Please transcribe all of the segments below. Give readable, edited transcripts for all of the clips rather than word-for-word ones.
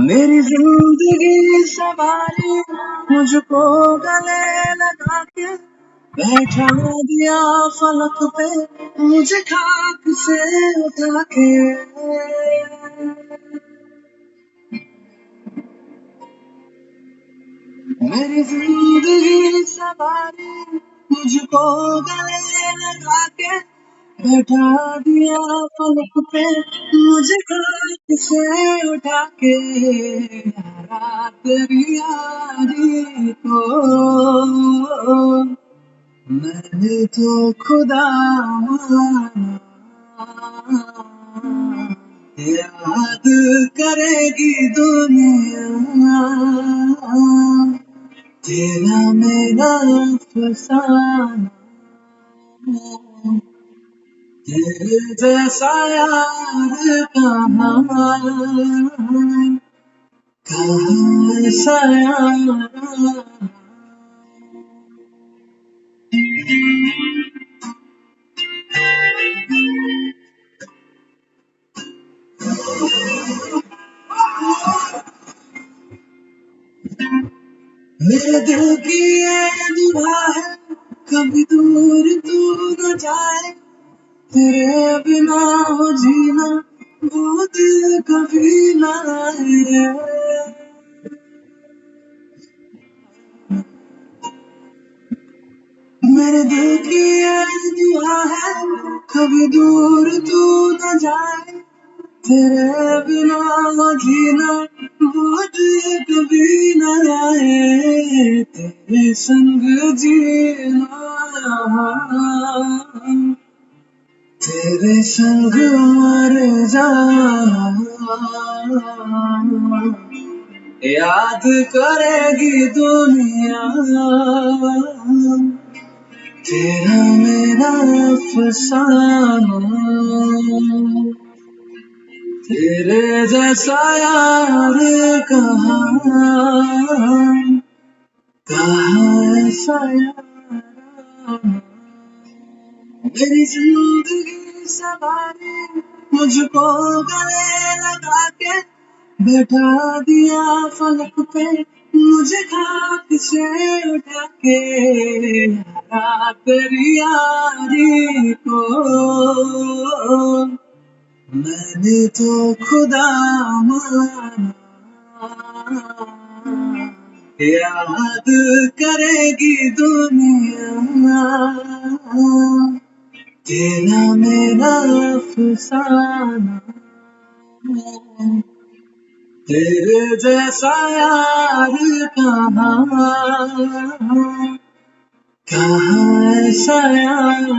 मेरी जिंदगी सवारी मुझको गले लगा के बैठा दिया फलक पे मुझे खाक से उठा के। मेरी जिंदगी सवारी मुझको गले लगा के बैठा दिया फलक पे मुझे खाक से उठा के। यारा तेरी यारी को मैंने तो खुदा माना, याद करेगी दुनिया तेरा मेरा फसाना। तेरे जैसा यार कहाँ ऐसा यार। मेरे दिल की ये दुआ है कभी दूर तू न जाए, तेरे बिना हो जीना वो दिल कभी ना आए। मेरे दिल की ये दुआ है कभी दूर तू न जाए, तेरे बिना हो जीना वो दिल कभी ना आए। तेरे संग जीना तेरे संग मर जाना, याद करेगी दुनिया तेरा मेरा फसाना। तेरे जैसा यार कहाँ कहाँ ऐसा यार। मेरी जिंदगी सवारी मुझको गले लगा के बैठा दिया फलक पे मुझे खाक से उठा के। यारा तेरी यारी को मैंने तो खुदा माना, याद करेगी दुनिया तेरा मेरा फसाना। तेरे जैसा यार कहाँ कहाँ ऐसा यार।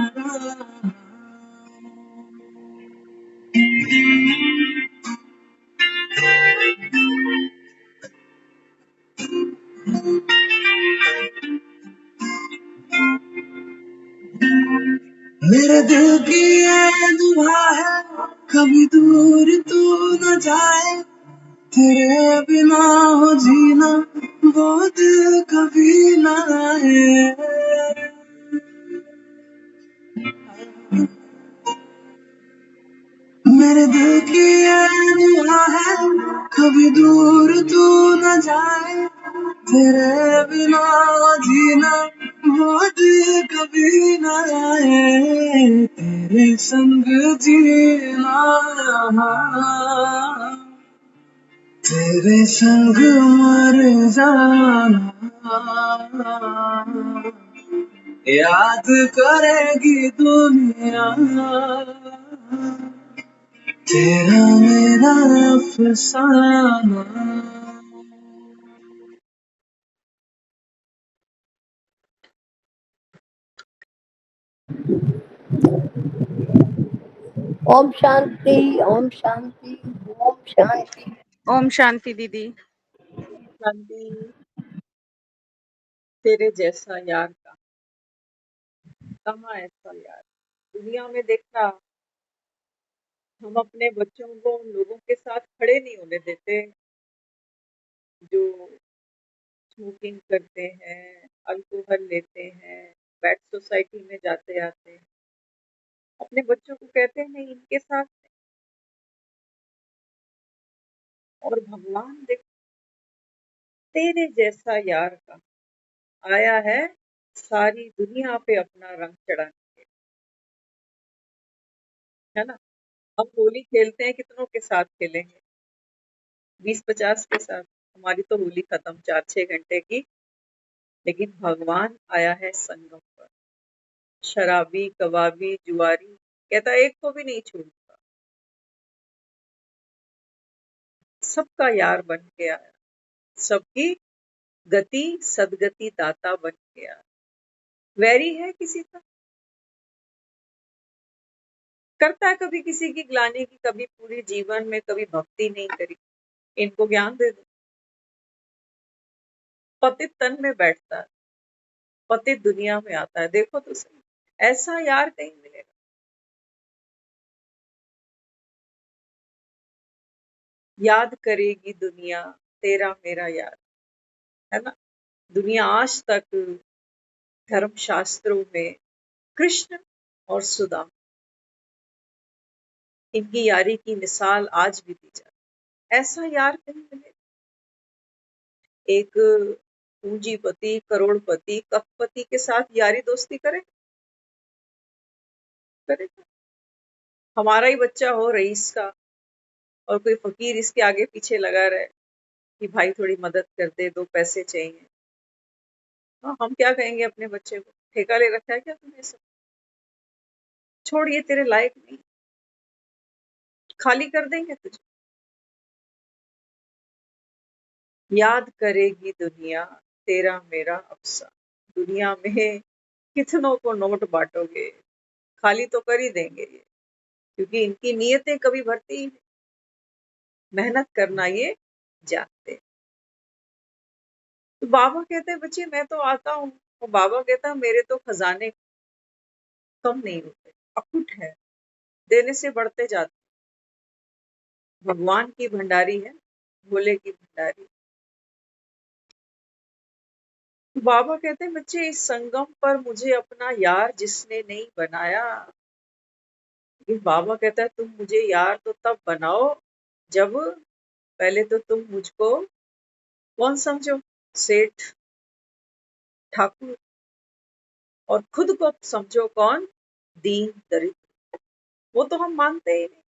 मेरे दिल की ये दुआ है कभी दूर तू न जाए, तेरे बिना हो जीना वो दिल कभी ना आए। मेरे दिल की ये दुआ है कभी दूर तू न जाए, तेरे बिना जीना वो दिल कभी ना आए। तेरे संग जीना तेरे संग मर जाना, याद करेगी दुनिया तेरा मेरा फसाना। ओम शांति, ओम शांति, ओम शांति। ओम शांति दीदी। शांति। तेरे जैसा यार कहाँ ऐसा यार। दुनिया में देखना हम अपने बच्चों को उन लोगों के साथ खड़े नहीं होने देते जो स्मोकिंग करते हैं, अल्कोहल लेते हैं, बैड सोसाइटी में जाते आते हैं। अपने बच्चों को कहते हैं नहीं इनके साथ, और भगवान देख तेरे जैसा यार का आया है सारी दुनिया पे अपना रंग चढ़ाने, है ना। हम होली खेलते हैं, कितनों के साथ खेलेंगे? 20-50 के साथ। हमारी तो होली खत्म 4-6 घंटे की। लेकिन भगवान आया है संगम पर, शराबी कबाबी जुआरी कहता एक को भी नहीं छोड़ता, सबका यार बन के आया, सबकी गति सदगति दाता बन के आया। वैरी है किसी का? करता है कभी किसी की ग्लानि की, कभी पूरी जीवन में कभी भक्ति नहीं करी, इनको ज्ञान दे दो। पतित तन में बैठता है, पतित दुनिया में आता है, देखो तो सही, ऐसा यार कहीं मिलेगा? याद करेगी दुनिया तेरा मेरा यार, है ना। दुनिया आज तक धर्म शास्त्रों में कृष्ण और सुदामा, इनकी यारी की मिसाल आज भी दी जाती है। ऐसा यार कहीं मिले? एक पूंजीपति करोड़पति करोड़पति के साथ यारी दोस्ती करेगा? हमारा ही बच्चा हो रईस का और कोई फकीर इसके आगे पीछे लगा रहे कि भाई थोड़ी मदद कर दे, 2 पैसे चाहिए। हाँ, हम क्या कहेंगे अपने बच्चे को? ठेका ले रखा है क्या तुमने सब? छोड़, ये तेरे लायक नहीं, खाली कर देंगे तुझे। याद करेगी दुनिया तेरा मेरा अफसाना, दुनिया में कितनों को नोट बांटोगे, खाली तो कर ही देंगे ये, क्योंकि इनकी नीयतें कभी भरती ही नहीं, मेहनत करना ये जानते हैं। तो बाबा कहते हैं बच्चे मैं तो आता हूँ, और बाबा कहता है मेरे तो खजाने कम नहीं होते, अखुट है, देने से बढ़ते जाते। भगवान की भंडारी है, भोले की भंडारी। तो बाबा कहते हैं बच्चे इस संगम पर मुझे अपना यार जिसने नहीं बनाया, लेकिन बाबा कहता है तुम मुझे यार तो तब बनाओ जब पहले तो तुम मुझको कौन समझो? सेठ, ठाकुर, और खुद को समझो कौन? दीन दरिद्र। वो तो हम मानते ही नहीं।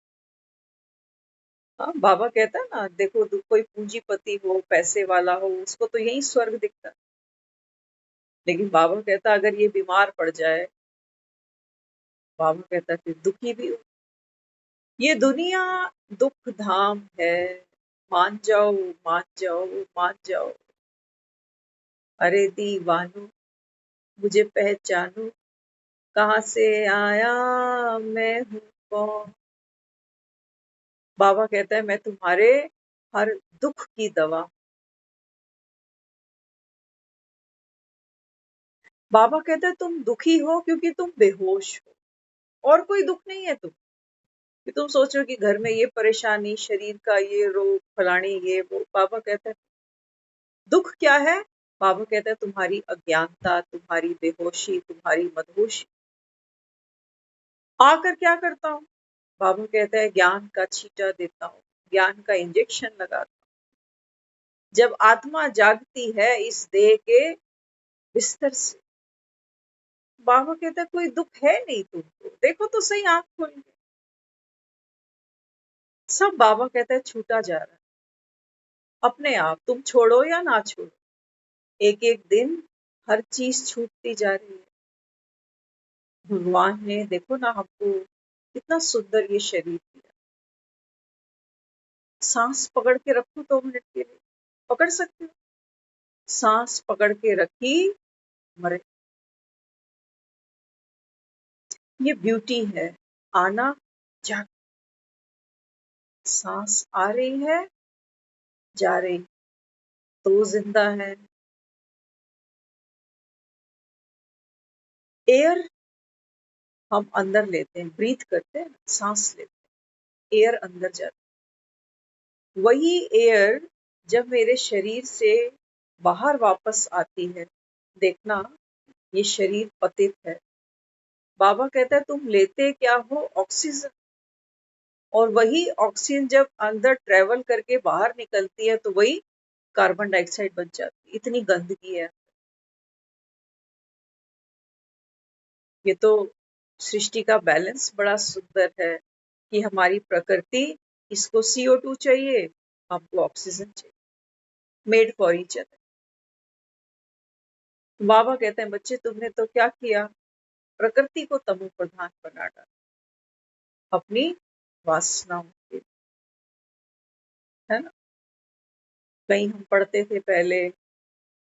हाँ, बाबा कहता है ना, देखो कोई पूंजीपति हो, पैसे वाला हो, उसको तो यही स्वर्ग दिखता है। लेकिन बाबा कहता अगर ये बीमार पड़ जाए, बाबा कहता फिर दुखी भी हो। ये दुनिया दुख धाम है, मान जाओ मान जाओ मान जाओ। अरे दीवानो मुझे पहचानो, कहाँ से आया मैं हूँ कौन। बाबा कहता है मैं तुम्हारे हर दुख की दवा। बाबा कहता है तुम दुखी हो क्योंकि तुम बेहोश हो, और कोई दुख नहीं है तुम कि तुम सोचो कि घर में ये परेशानी, शरीर का ये रोग, फलानी ये वो। बाबा कहता है दुख क्या है? बाबा कहता है तुम्हारी अज्ञानता, तुम्हारी बेहोशी, तुम्हारी मदहोशी। आकर क्या करता हूँ? बाबा कहता है ज्ञान का छींटा देता हूँ, ज्ञान का इंजेक्शन लगाता हूँ। जब आत्मा जागती है इस देह के बिस्तर से, बाबा कहता है कोई दुख है नहीं तुमको, देखो तो सही आंख खोल के। सब बाबा कहता है छूटा जा रहा है अपने आप, तुम छोड़ो या ना छोड़ो, एक एक दिन हर चीज छूटती जा रही है। भगवान ने देखो ना हमको कितना सुंदर ये शरीर दिया। सांस पकड़ के रखो 2 मिनट के लिए, पकड़ सकते हो? सांस पकड़ के रखी, मरे। ये ब्यूटी है, आना जा, सांस आ रही है जा रही तो जिंदा है। एयर हम अंदर लेते हैं, ब्रीथ करते हैं, सांस लेते हैं, एयर अंदर जाती है। वही एयर जब मेरे शरीर से बाहर वापस आती है, देखना ये शरीर पतित है। बाबा कहता है तुम लेते क्या हो? ऑक्सीजन। और वही ऑक्सीजन जब अंदर ट्रेवल करके बाहर निकलती है तो वही कार्बन डाइऑक्साइड बन जाती है। इतनी गंदगी है। ये तो सृष्टि का बैलेंस बड़ा सुंदर है कि हमारी प्रकृति, इसको CO2 चाहिए, हमको ऑक्सीजन चाहिए, मेड फॉर ईच अदर। बाबा कहते हैं बच्चे तुमने तो क्या किया, प्रकृति को तमो प्रधान बना डाला अपनी वासनाओं के, है ना। कहीं हम पढ़ते थे पहले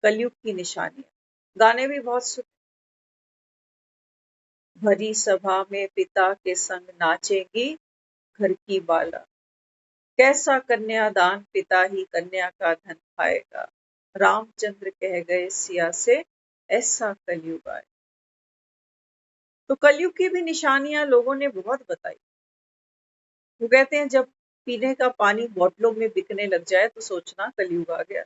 कलयुग की निशानियां, गाने भी बहुत सुने। भरी सभा में पिता के संग नाचेगी घर की बाला, कैसा कन्यादान पिता ही कन्या का धन खाएगा, रामचंद्र कह गए सिया से ऐसा कलयुग आए। तो कलयुग की भी निशानियां लोगों ने बहुत बताई। वो कहते हैं जब पीने का पानी बोतलों में बिकने लग जाए तो सोचना कलयुग आ गया।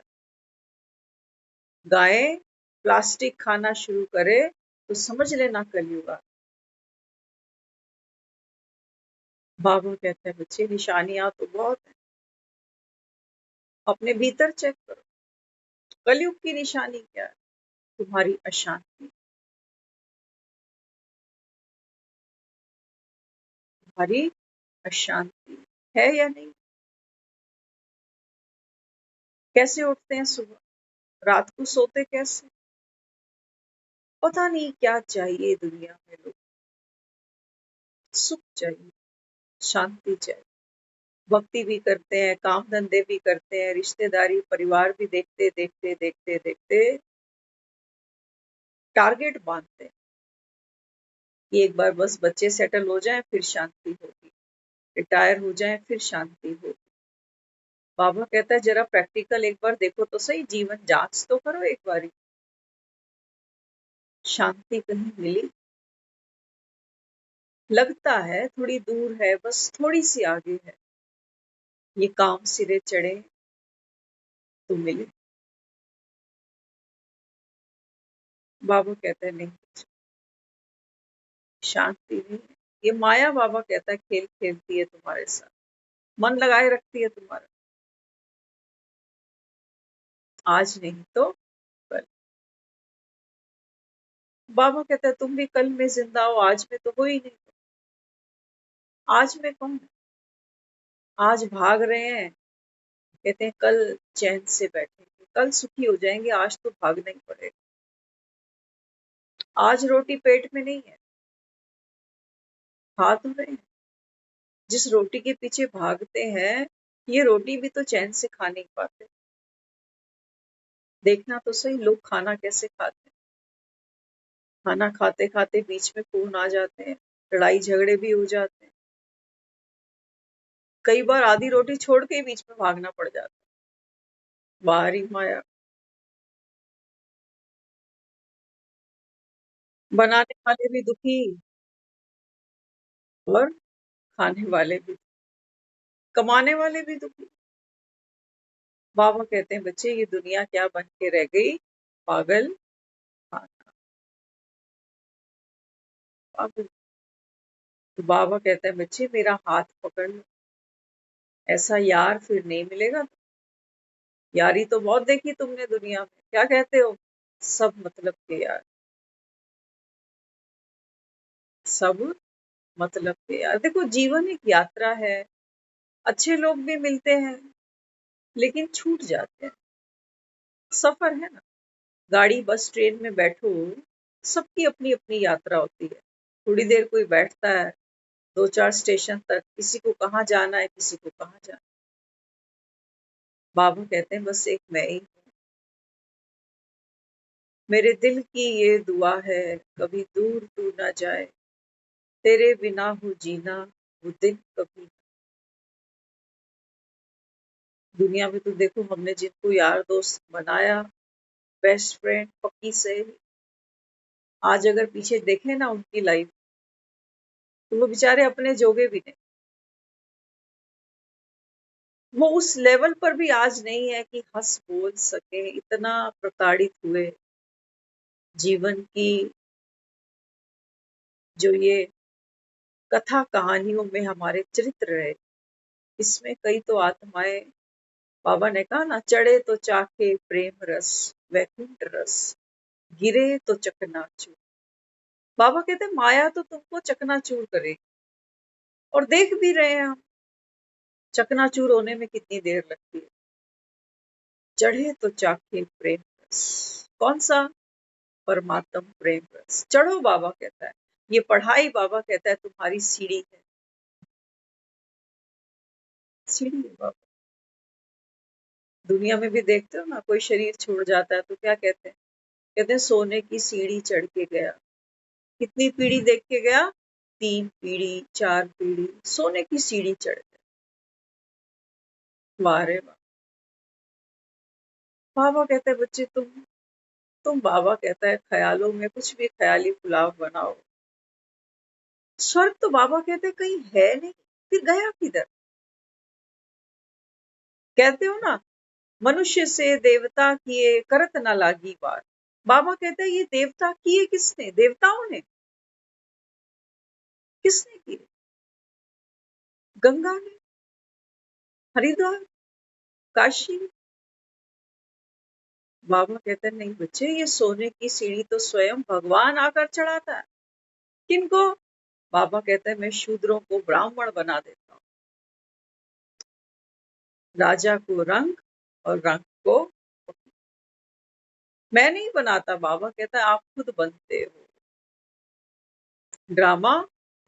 गायें प्लास्टिक खाना शुरू करे तो समझ लेना कलयुग आ। बाबा कहते हैं बच्चे निशानियां तो बहुत है, अपने भीतर चेक करो। कलयुग की निशानी क्या है? तुम्हारी अशांति, तुम्हारी अशांति है या नहीं। कैसे उठते हैं सुबह, रात को सोते कैसे, पता नहीं क्या चाहिए दुनिया में। लोग सुख चाहिए, शांति चाहिए, भक्ति भी करते हैं, काम धंधे भी करते हैं, रिश्तेदारी परिवार भी देखते देखते देखते देखते टारगेट बांधते हैं कि एक बार बस बच्चे सेटल हो जाएं फिर शांति होगी, रिटायर हो जाएं फिर शांति होगी। बाबा कहता है जरा प्रैक्टिकल एक बार देखो तो सही, जीवन जांच तो करो एक बारी, शांति कहीं मिली। लगता है थोड़ी दूर है, बस थोड़ी सी आगे है, ये काम सिरे चढ़े तो मिले। बाबा कहता है नहीं, शांति नहीं है, ये माया बाबा कहता है खेल खेलती है तुम्हारे साथ, मन लगाए रखती है तुम्हारा, आज नहीं तो कल। बाबा कहता है तुम भी कल में जिंदा हो, आज में तो हो ही नहीं। आज में कौन है, आज भाग रहे हैं, कहते हैं कल चैन से बैठेंगे, कल सुखी हो जाएंगे, आज तो भागना ही पड़ेगा। आज रोटी पेट में नहीं है, खा तो रहे हैं। जिस रोटी के पीछे भागते हैं, ये रोटी भी तो चैन से खा नहीं पाते। देखना तो सही लोग खाना कैसे खाते हैं। खाना खाते खाते बीच में खून आ जाते हैं, लड़ाई झगड़े भी हो जाते हैं, कई बार आधी रोटी छोड़ के ही बीच में भागना पड़ जाता है। बाहरी माया, बनाने वाले भी दुखी और खाने वाले भी, कमाने वाले भी दुखी। बाबा कहते हैं बच्चे ये दुनिया क्या बन के रह गई, पागल खाना, पागल। तो बाबा कहते हैं बच्चे मेरा हाथ पकड़ लो, ऐसा यार फिर नहीं मिलेगा। यारी तो बहुत देखी तुमने दुनिया में, क्या कहते हो, सब मतलब के यार, सब मतलब के यार। देखो जीवन एक यात्रा है, अच्छे लोग भी मिलते हैं लेकिन छूट जाते हैं, सफर है ना। गाड़ी बस ट्रेन में बैठो, सबकी अपनी अपनी यात्रा होती है। थोड़ी देर कोई बैठता है, 2-4 स्टेशन तक, किसी को कहाँ जाना है, किसी को कहाँ जाना है। बाबू कहते हैं बस एक मैं ही हूँ, मेरे दिल की ये दुआ है कभी दूर तू ना जाए, तेरे बिना हो जीना वो दिन कभी। दुनिया में तो देखो हमने जिनको यार दोस्त बनाया, बेस्ट फ्रेंड, पक्की सहेली, आज अगर पीछे देखें ना उनकी लाइफ, तो वो बेचारे अपने जोगे भी नहीं। वो उस लेवल पर भी आज नहीं है कि हंस बोल सके, इतना प्रताड़ित हुए जीवन की, जो ये कथा कहानियों में हमारे चरित्र रहे। इसमें कई तो आत्माएं, बाबा ने कहा ना, चढ़े तो चाखे प्रेम रस वैकुंठ रस, गिरे तो चकनाचूर। बाबा कहते हैं माया तो तुमको चकनाचूर करेगी, और देख भी रहे हैं हम चकनाचूर होने में कितनी देर लगती है। चढ़े तो चाखे प्रेम रस, कौन सा? परमात्म प्रेम रस। चढ़ो, बाबा कहता है। ये पढ़ाई बाबा कहता है तुम्हारी सीढ़ी है, सीढ़ी है बाबा। दुनिया में भी देखते हो ना, कोई शरीर छोड़ जाता है तो क्या कहते हैं? कहते हैं सोने की सीढ़ी चढ़ के गया। कितनी पीढ़ी देख के गया? 3 पीढ़ी 4 पीढ़ी, सोने की सीढ़ी चढ़ गया। वाह रे वाह। बाबा कहते हैं बच्चे तुम बाबा कहता है ख्यालों में कुछ भी ख्याली पुलाव बनाओ। स्वर्ग तो बाबा कहते हैं कहीं है नहीं, फिर गया किधर? कहते हो ना, मनुष्य से देवता किए करत न लागी बात। बाबा कहते हैं ये देवता किए किसने? देवताओं ने। किसने किए? गंगा ने, हरिद्वार, काशी। बाबा कहते हैं नहीं बच्चे, ये सोने की सीढ़ी तो स्वयं भगवान आकर चढ़ाता है। किनको? बाबा कहते हैं मैं शूद्रों को ब्राह्मण बना देता हूँ, राजा को रंग और रंग को मैं नहीं बनाता। बाबा कहता है आप खुद बनते हो, ड्रामा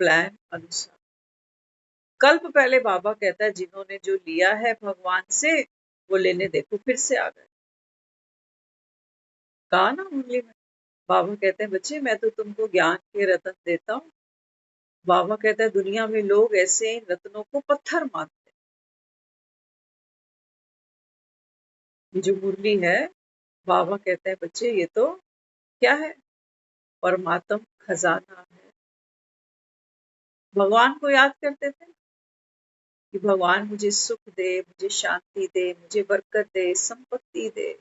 प्लान अनुसार। कल्प पहले बाबा कहता है जिन्होंने जो लिया है भगवान से वो लेने देखो फिर से आ गए। कहा ना मुरली में। बाबा कहते हैं बच्चे मैं तो तुमको ज्ञान के रतन देता हूँ। बाबा कहता है दुनिया में लोग ऐसे रत्नों को पत्थर मानते हैं। जो मुरली है, बाबा कहते हैं बच्चे ये तो क्या है? परमात्म खजाना है। भगवान को याद करते थे कि भगवान मुझे सुख दे, मुझे शांति दे, मुझे बरकत दे, संपत्ति दे।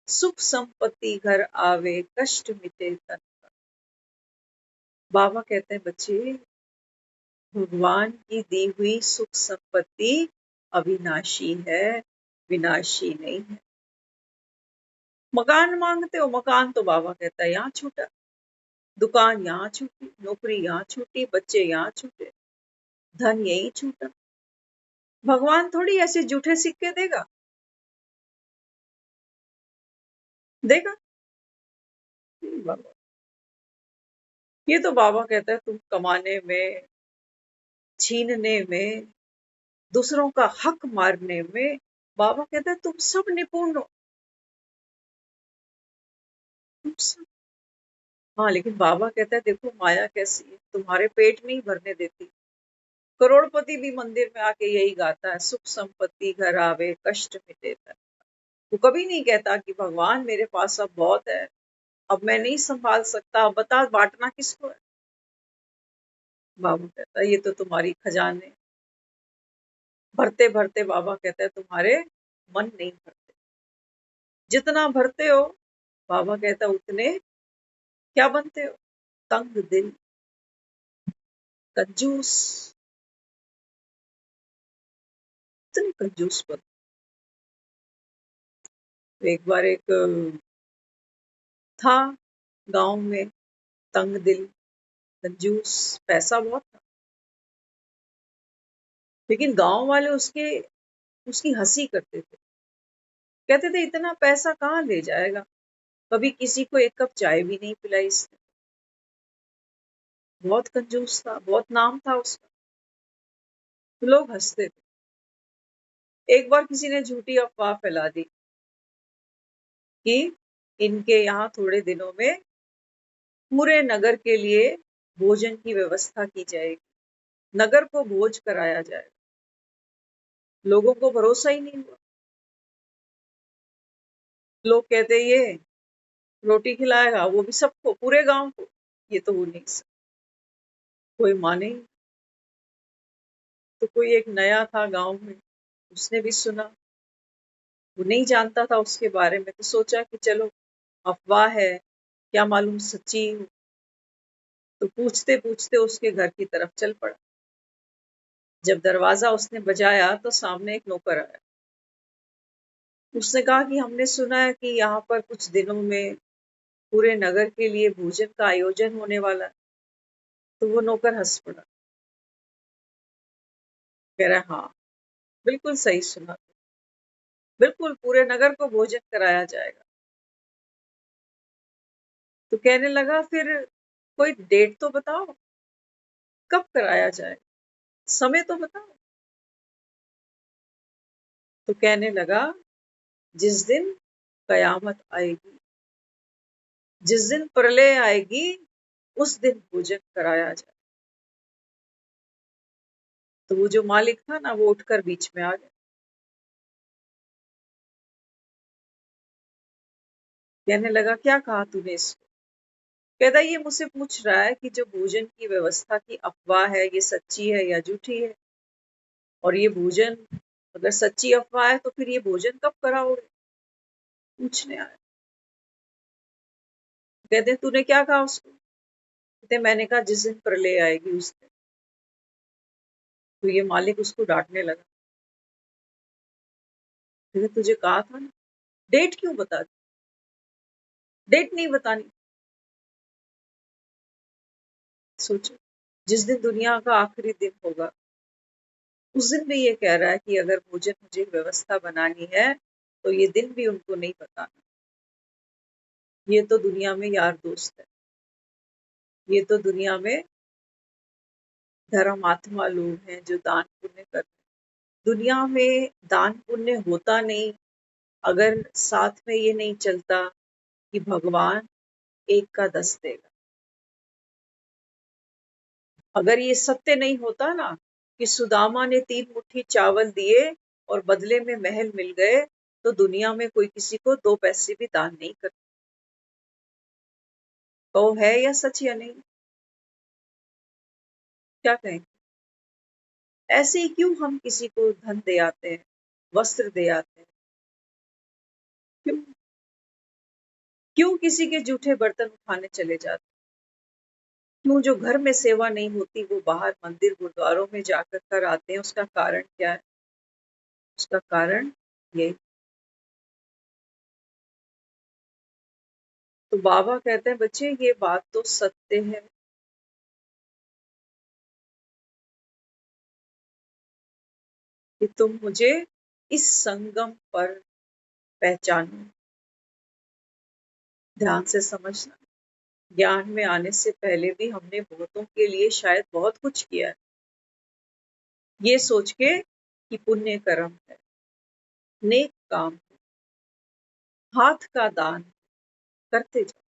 सुख संपत्ति घर आवे, कष्ट मिटे तन का। बाबा कहते हैं बच्चे भगवान की दी हुई सुख संपत्ति अविनाशी है, विनाशी नहीं है। मकान मांगते हो, मकान तो बाबा कहता है यहाँ छूटा, दुकान यहाँ छूटी, नौकरी यहाँ छूटी, बच्चे यहाँ छूटे, धन यही छूटा। भगवान थोड़ी ऐसे जूठे सिक्के देगा, देगा नहीं बाबा। ये तो बाबा कहता है तुम कमाने में, छीनने में, दूसरों का हक मारने में, बाबा कहता है तुम सब निपुण हो, तुम सब। हाँ लेकिन बाबा कहता है देखो माया कैसी है, तुम्हारे पेट नहीं भरने देती। करोड़पति भी मंदिर में आके यही गाता है, सुख संपत्ति घर आवे, कष्ट मिटे तन। वो कभी नहीं कहता कि भगवान मेरे पास अब बहुत है, अब मैं नहीं संभाल सकता, अब बता बांटना किसको है। बाबा कहता है ये तो तुम्हारी खजाने भरते भरते, बाबा कहता है तुम्हारे मन नहीं भरते। जितना भरते हो, बाबा कहता है उतने क्या बनते हो? तंग दिल, कंजूस, इतने कंजूस बन। एक बार एक था गांव में, तंग दिल, कंजूस, पैसा बहुत था, लेकिन गांव वाले उसकी हंसी करते थे। कहते थे इतना पैसा कहाँ ले जाएगा, कभी किसी को एक कप चाय भी नहीं पिलाई इसने। बहुत कंजूस था, बहुत नाम था उसका, तो लोग हंसते थे। एक बार किसी ने झूठी अफवाह फैला दी कि इनके यहाँ थोड़े दिनों में पूरे नगर के लिए भोजन की व्यवस्था की जाएगी, नगर को भोज कराया जाएगा। लोगों को भरोसा ही नहीं हुआ। लोग कहते ये रोटी खिलाएगा, वो भी सबको, पूरे गांव को। ये तो हो नहीं सकता, कोई माने ही। तो कोई एक नया था गांव में, उसने भी सुना, वो नहीं जानता था उसके बारे में, तो सोचा कि चलो अफवाह है, क्या मालूम सच्ची हो। तो पूछते पूछते उसके घर की तरफ चल पड़ा। जब दरवाजा उसने बजाया तो सामने एक नौकर आया। उसने कहा कि हमने सुना है कि यहाँ पर कुछ दिनों में पूरे नगर के लिए भोजन का आयोजन होने वाला है। तो वो नौकर हंस पड़ा, कह रहा हाँ, बिल्कुल सही सुना, बिल्कुल पूरे नगर को भोजन कराया जाएगा। तो कहने लगा फिर कोई डेट तो बताओ, कब कराया जाए, समय तो बताओ। तो कहने लगा जिस दिन कयामत आएगी, जिस दिन प्रलय आएगी, उस दिन भोजन कराया जाए। तो वो जो मालिक था ना, वो उठकर बीच में आ गया। कहने लगा क्या कहा तूने इसको? कहता ये मुझसे पूछ रहा है कि जो भोजन की व्यवस्था की अफवाह है, ये सच्ची है या झूठी है, और ये भोजन अगर सच्ची अफवाह है तो फिर ये भोजन कब कराओगे, पूछने आया। कहते तूने क्या कहा उसको? कहते मैंने कहा जिस दिन प्रलय आएगी उस दिन। तो ये मालिक उसको डांटने लगा, कहते तुझे कहा था ना, डेट क्यों बता दी, डेट नहीं बतानी। सोचो, जिस दिन दुनिया का आखिरी दिन होगा, उस दिन भी ये कह रहा है कि अगर भोजन मुझे व्यवस्था बनानी है तो ये दिन भी उनको नहीं बताना। ये तो दुनिया में यार दोस्त है, ये तो दुनिया में धर्मात्मा लोग हैं जो दान पुण्य करते हैं। दुनिया में दान पुण्य होता नहीं अगर साथ में ये नहीं चलता कि भगवान एक का 10 देगा। अगर ये सत्य नहीं होता ना कि सुदामा ने 3 मुट्ठी चावल दिए और बदले में महल मिल गए, तो दुनिया में कोई किसी को 2 पैसे भी दान नहीं करता। तो है या सच या नहीं, क्या कहें? ऐसे ही क्यों हम किसी को धन दे आते हैं, वस्त्र दे आते हैं? क्यों क्यों किसी के जूठे बर्तन उठाने चले जाते हैं? क्यों जो घर में सेवा नहीं होती वो बाहर मंदिर गुरुद्वारों में जाकर कर आते हैं? उसका कारण क्या है? उसका कारण ये। तो बाबा कहते हैं बच्चे ये बात तो सत्य है, कि तुम मुझे इस संगम पर पहचानो। ध्यान से समझना, ज्ञान में आने से पहले भी हमने बहुतों के लिए शायद बहुत कुछ किया है, ये सोच के कि पुण्य कर्म है, नेक काम है, हाथ का दान करते जाओ।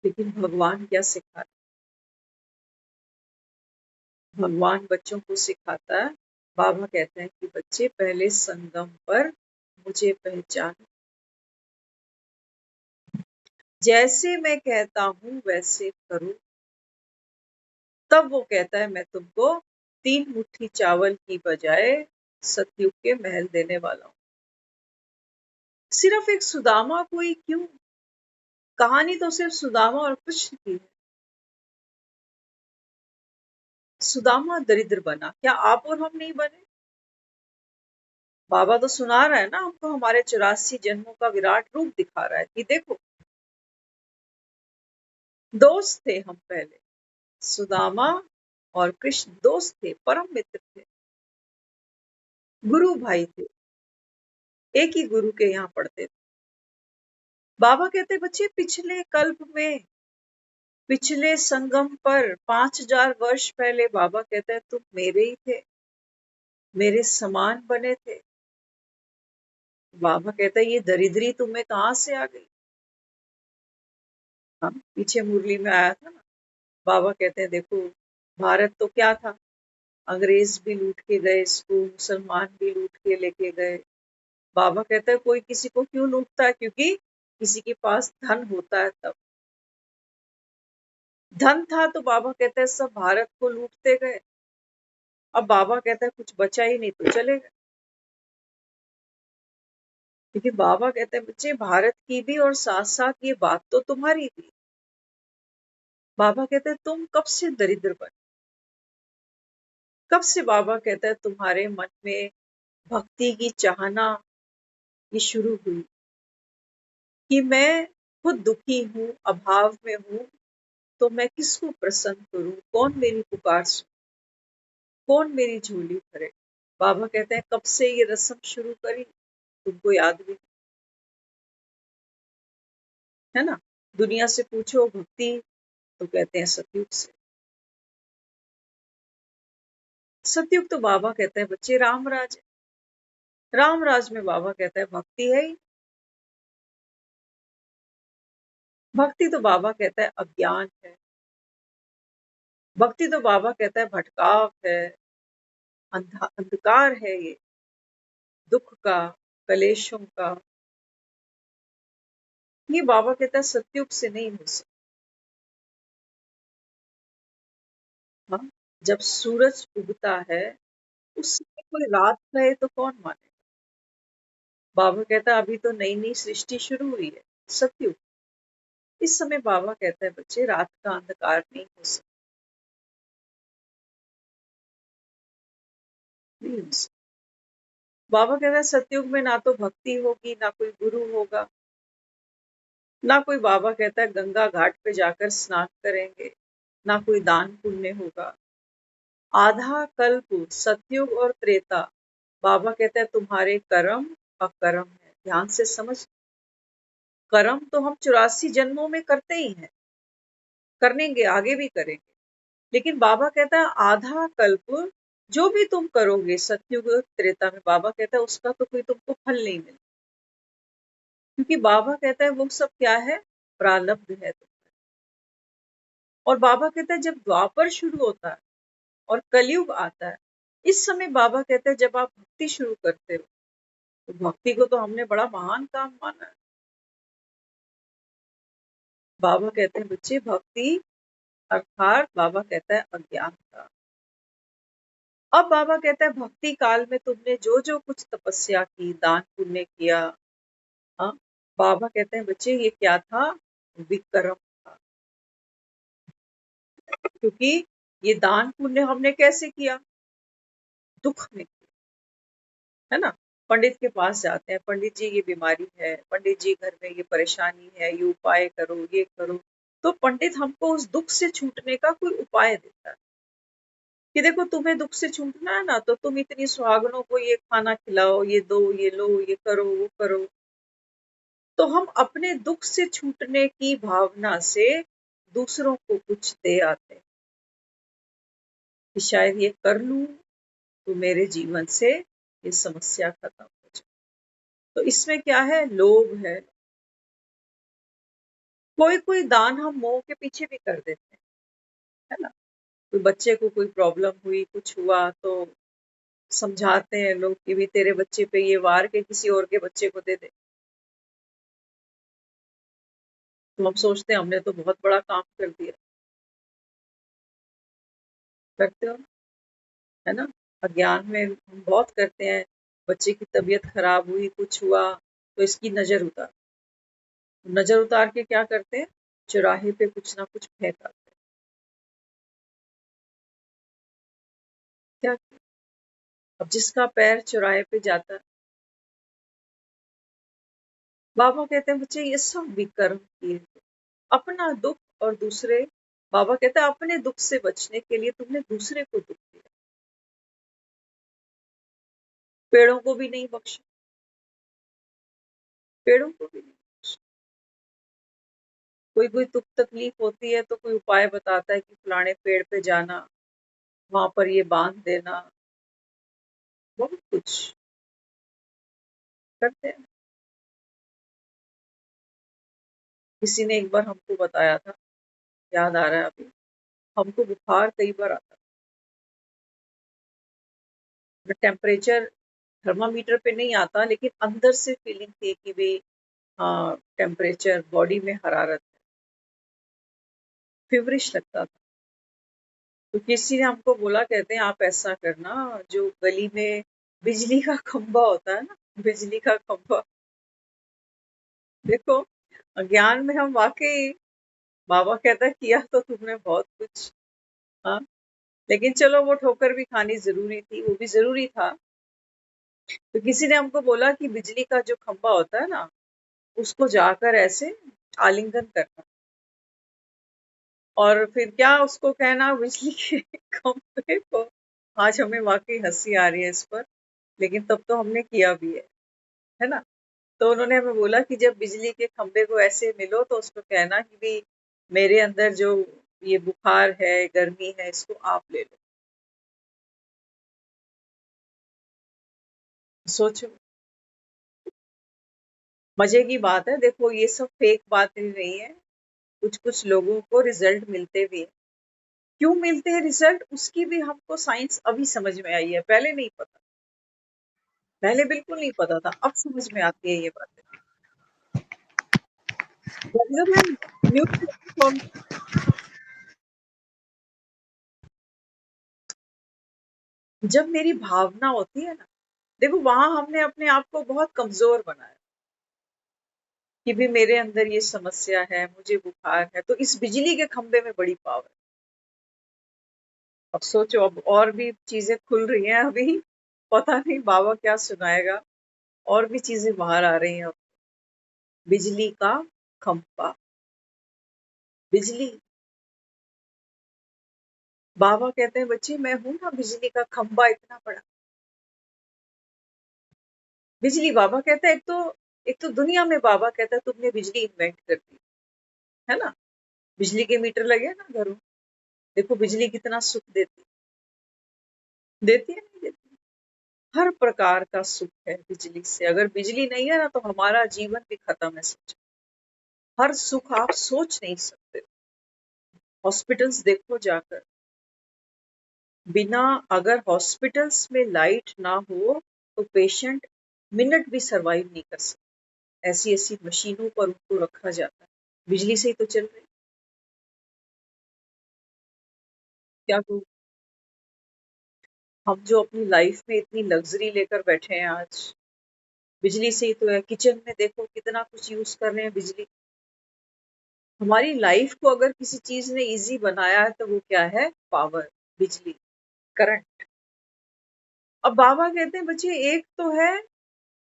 लेकिन भगवान क्या सिखाता है? भगवान बच्चों को सिखाता है, बाबा कहते हैं कि बच्चे पहले संगम पर मुझे पहचानो, जैसे मैं कहता हूं वैसे करो। तब वो कहता है मैं तुमको 3 मुट्ठी चावल की बजाय सतयुग के महल देने वाला हूं। सिर्फ एक सुदामा को ही क्यों? कहानी तो सिर्फ सुदामा और कृष्ण की है। सुदामा दरिद्र बना, क्या आप और हम नहीं बने? बाबा तो सुना रहा है ना हमको, हमारे 84 जन्मों का विराट रूप दिखा रहा है कि देखो, दोस्त थे हम पहले, सुदामा और कृष्ण दोस्त थे, परम मित्र थे, गुरु भाई थे, एक ही गुरु के यहाँ पढ़ते थे। बाबा कहते बच्चे पिछले कल्प में, पिछले संगम पर 5000 वर्ष पहले बाबा कहते हैं तुम मेरे ही थे, मेरे समान बने थे। बाबा कहता है ये दरिद्री तुम्हें कहाँ से आ गई? हाँ, पीछे मुरली में आया था ना, बाबा कहते हैं देखो, भारत तो क्या था, अंग्रेज भी लूट के गए इसको, मुसलमान भी लूट के लेके गए। बाबा कहता है कोई किसी को क्यों लूटता है? क्योंकि किसी के पास धन होता है तब। धन था तो बाबा कहता है सब भारत को लूटते गए। अब बाबा कहता है कुछ बचा ही नहीं तो चलेगा। क्योंकि बाबा कहते हैं बच्चे भारत की भी और साथ साथ ये बात तो तुम्हारी भी। बाबा कहते हैं तुम कब से दरिद्र बने, कब से बाबा कहता है तुम्हारे मन में भक्ति की चाहना ये शुरू हुई कि मैं खुद दुखी हूँ, अभाव में हूँ, तो मैं किसको प्रसन्न करूं, कौन मेरी पुकार सुने, कौन मेरी झोली भरे। बाबा कहते हैं कब से ये रस्म शुरू करी, तुमको याद भी है ना। दुनिया से पूछो भक्ति तो कहते हैं सतयुग से। सतयुग तो बाबा कहते हैं बच्चे रामराज है, रामराज में बाबा कहता है भक्ति है ही। भक्ति तो बाबा कहता है अज्ञान है, भक्ति तो बाबा कहता है भटकाव है, अंधकार है, ये दुख का, कलेशों का। ये बाबा कहता है सतयुग से नहीं हो सकता। हाँ? जब सूरज उगता है उस समय कोई रात रहे तो कौन माने। बाबा कहता है अभी तो नई नई सृष्टि शुरू हुई है, सतयुग। इस समय बाबा कहता है बच्चे रात का अंधकार नहीं हो सकता, नहीं हो सकता। बाबा कहता है सतयुग में ना तो भक्ति होगी, ना कोई गुरु होगा, ना कोई, बाबा कहता है गंगा घाट पे जाकर स्नान करेंगे, ना कोई दान पुण्य होगा। आधा कल्प सतयुग और त्रेता, बाबा कहता है तुम्हारे कर्म अकर्म है। ध्यान से समझ, कर्म तो हम 84 जन्मों में करते ही हैं, करेंगे, आगे भी करेंगे। लेकिन बाबा कहता है आधा कल्प जो भी तुम करोगे सतयुग त्रेता में, बाबा कहता है उसका तो कोई तुमको फल नहीं मिलता, क्योंकि बाबा कहता है वो सब क्या है, प्रारब्ध है। और बाबा कहता है जब द्वापर शुरू होता है और कलयुग आता है, इस समय बाबा कहता है जब आप भक्ति शुरू करते हो, तो भक्ति को तो हमने बड़ा महान काम माना है। बाबा कहते हैं बच्चे भक्ति अर्थात बाबा कहता है अज्ञानता। अब बाबा कहता है भक्ति काल में तुमने जो जो कुछ तपस्या की, दान पुण्य किया, हाँ, बाबा कहते हैं बच्चे ये क्या था, विक्रम था। क्योंकि ये दान पुण्य हमने कैसे किया, दुख में किया, है ना। पंडित के पास जाते हैं, पंडित जी ये बीमारी है, पंडित जी घर में ये परेशानी है, ये उपाय करो, ये करो। तो पंडित हमको उस दुख से छूटने का कोई उपाय देता है कि देखो तुम्हें दुख से छूटना है ना, तो तुम इतनी सुहागनों को ये खाना खिलाओ, ये दो, ये लो, ये करो, वो करो। तो हम अपने दुख से छूटने की भावना से दूसरों को कुछ दे आते हैं कि शायद ये कर लूं तो मेरे जीवन से ये समस्या खत्म हो जाए। तो इसमें क्या है, लोभ है। कोई कोई दान हम मोह के पीछे भी कर देते हैं, है ना। कोई बच्चे को कोई प्रॉब्लम हुई, कुछ हुआ, तो समझाते हैं लोग कि भी तेरे बच्चे पे ये वार के किसी और के बच्चे को दे दे। तो हम सोचते हैं हमने तो बहुत बड़ा काम कर दिया। करते हो, है ना। अज्ञान में हम बहुत करते हैं। बच्चे की तबीयत खराब हुई, कुछ हुआ, तो इसकी नजर उतार के क्या करते हैं, चौराहे पे कुछ ना कुछ फेंक आते हैं। क्या, अब जिसका पैर चौराहे पे जाता है, बाबा कहते हैं बच्चे ये सब विकर्म किए, अपना दुख और दूसरे, बाबा कहते हैं अपने दुख से बचने के लिए तुमने दूसरे को दुख दिया। पेड़ों को भी नहीं बख्शा, पेड़ों को भी नहीं बख्शा। कोई कोई दुख तकलीफ होती है तो कोई उपाय बताता है कि फलाने पेड़ पे जाना, वहां पर ये बांध देना, बहुत कुछ करते हैं। किसी ने एक बार हमको बताया था, याद आ रहा है अभी, हमको बुखार कई बार आता था, टेम्परेचर थर्मामीटर पे नहीं आता, लेकिन अंदर से फीलिंग थी कि भी हाँ टेम्परेचर, बॉडी में हरारत है, फिवरिश लगता था। तो किसी ने हमको बोला, कहते हैं आप ऐसा करना, जो गली में बिजली का खंभा होता है ना, बिजली का खंभा, देखो अज्ञान में हम वाकई बाबा कहता है किया तो तुमने बहुत कुछ, हाँ, लेकिन चलो वो ठोकर भी खानी जरूरी थी, वो भी जरूरी था। तो किसी ने हमको बोला कि बिजली का जो खंभा होता है ना, उसको जाकर ऐसे आलिंगन करना और फिर क्या उसको कहना बिजली के खंभे को। आज हमें वाकई हंसी आ रही है इस पर, लेकिन तब तो हमने किया भी है ना। तो उन्होंने हमें बोला कि जब बिजली के खंभे को ऐसे मिलो तो उसको कहना कि भी मेरे अंदर जो ये बुखार है, गर्मी है, इसको आप ले लो। सोचो, मजे की बात है। देखो ये सब फेक बातें नहीं है, कुछ कुछ लोगों को रिजल्ट मिलते भी है। क्यों मिलते हैं रिजल्ट, उसकी भी हमको साइंस अभी समझ में आई है, पहले नहीं पता, पहले बिल्कुल नहीं पता था, अब समझ में आती है ये बातें। जब मैं न्यूज, जब मेरी भावना होती है ना, देखो वहां हमने अपने आप को बहुत कमजोर बनाया कि भी मेरे अंदर ये समस्या है, मुझे बुखार है, तो इस बिजली के खंभे में बड़ी पावर है। अब सोचो, अब और भी चीजें खुल रही हैं अभी, पता नहीं बाबा क्या सुनाएगा, और भी चीजें बाहर आ रही हैं अब। बिजली का खंभा, बिजली, बाबा कहते हैं बच्चे मैं हूं ना बिजली का खंभा इतना बड़ा। बिजली, बाबा कहता है एक तो दुनिया में बाबा कहता है तुमने बिजली इन्वेंट कर दी, है ना। बिजली के मीटर लगे हैं ना घरों, देखो बिजली कितना सुख देती, देती है नहीं देती। हर प्रकार का सुख है बिजली से, अगर बिजली नहीं है ना तो हमारा जीवन भी खत्म है, सोचो। हर सुख आप सोच नहीं सकते। हॉस्पिटल्स देखो जाकर, बिना, अगर हॉस्पिटल्स में लाइट ना हो तो पेशेंट मिनट भी सरवाइव नहीं कर सकते, ऐसी ऐसी मशीनों पर उनको रखा जाता है, बिजली से ही तो चल रही। क्या कहूँ, हम जो अपनी लाइफ में इतनी लग्जरी लेकर बैठे हैं आज, बिजली से ही तो है। किचन में देखो कितना कुछ यूज कर रहे हैं बिजली। हमारी लाइफ को अगर किसी चीज ने इजी बनाया है तो वो क्या है, पावर, बिजली, करंट। अब बाबा कहते हैं बच्चे एक तो है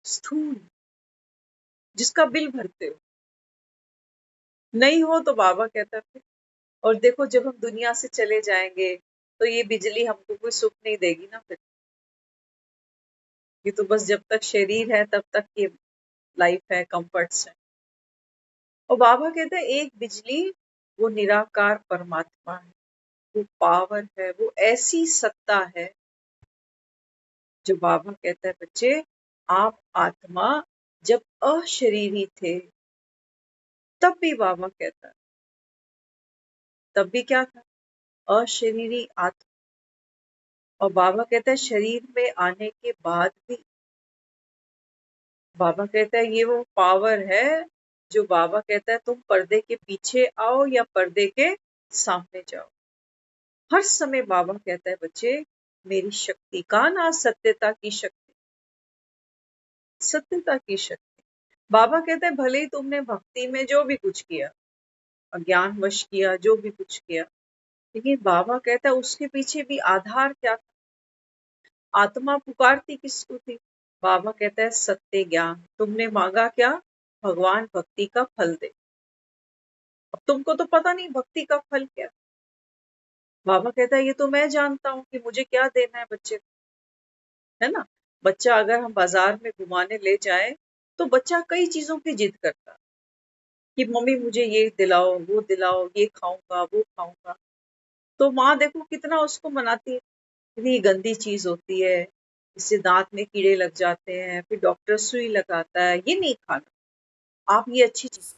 स्थूल, जिसका बिल भरते हो, नहीं हो तो बाबा कहता है फिर। और देखो जब हम दुनिया से चले जाएंगे तो ये बिजली हमको कोई सुख नहीं देगी ना फिर। ये तो बस जब तक शरीर है तब तक ये लाइफ है, कंफर्ट्स है। और बाबा कहते हैं एक बिजली, वो निराकार परमात्मा है, वो पावर है, वो ऐसी सत्ता है जो बाबा कहता है बच्चे आप आत्मा जब अशरीरी थे तब भी, बाबा कहता है तब भी क्या था, अशरीरी आत्मा। और बाबा कहता है शरीर में आने के बाद भी, बाबा कहता है ये वो पावर है जो, बाबा कहता है तुम पर्दे के पीछे आओ या पर्दे के सामने जाओ, हर समय बाबा कहता है बच्चे मेरी शक्ति का ना, सत्यता की शक्ति, सत्यता की शक्ति। बाबा कहते हैं भले ही तुमने भक्ति में जो भी कुछ किया, अज्ञान वश किया, जो भी कुछ किया, लेकिन बाबा कहता है उसके पीछे भी आधार क्या था, आत्मा पुकारती किसको थी, बाबा कहता है सत्य ज्ञान। तुमने मांगा क्या, भगवान भक्ति का फल दे। अब तुमको तो पता नहीं भक्ति का फल क्या, बाबा कहता है ये तो मैं जानता हूँ कि मुझे क्या देना है बच्चे को, है ना। बच्चा अगर हम बाजार में घुमाने ले जाएं तो बच्चा कई चीजों की जिद करता है कि मम्मी मुझे ये दिलाओ, वो दिलाओ, ये खाऊंगा, वो खाऊंगा। तो माँ देखो कितना उसको मनाती है, इतनी गंदी चीज होती है, इससे दांत में कीड़े लग जाते हैं, फिर डॉक्टर सुई लगाता है, ये नहीं खाना, आप ये अच्छी चीज।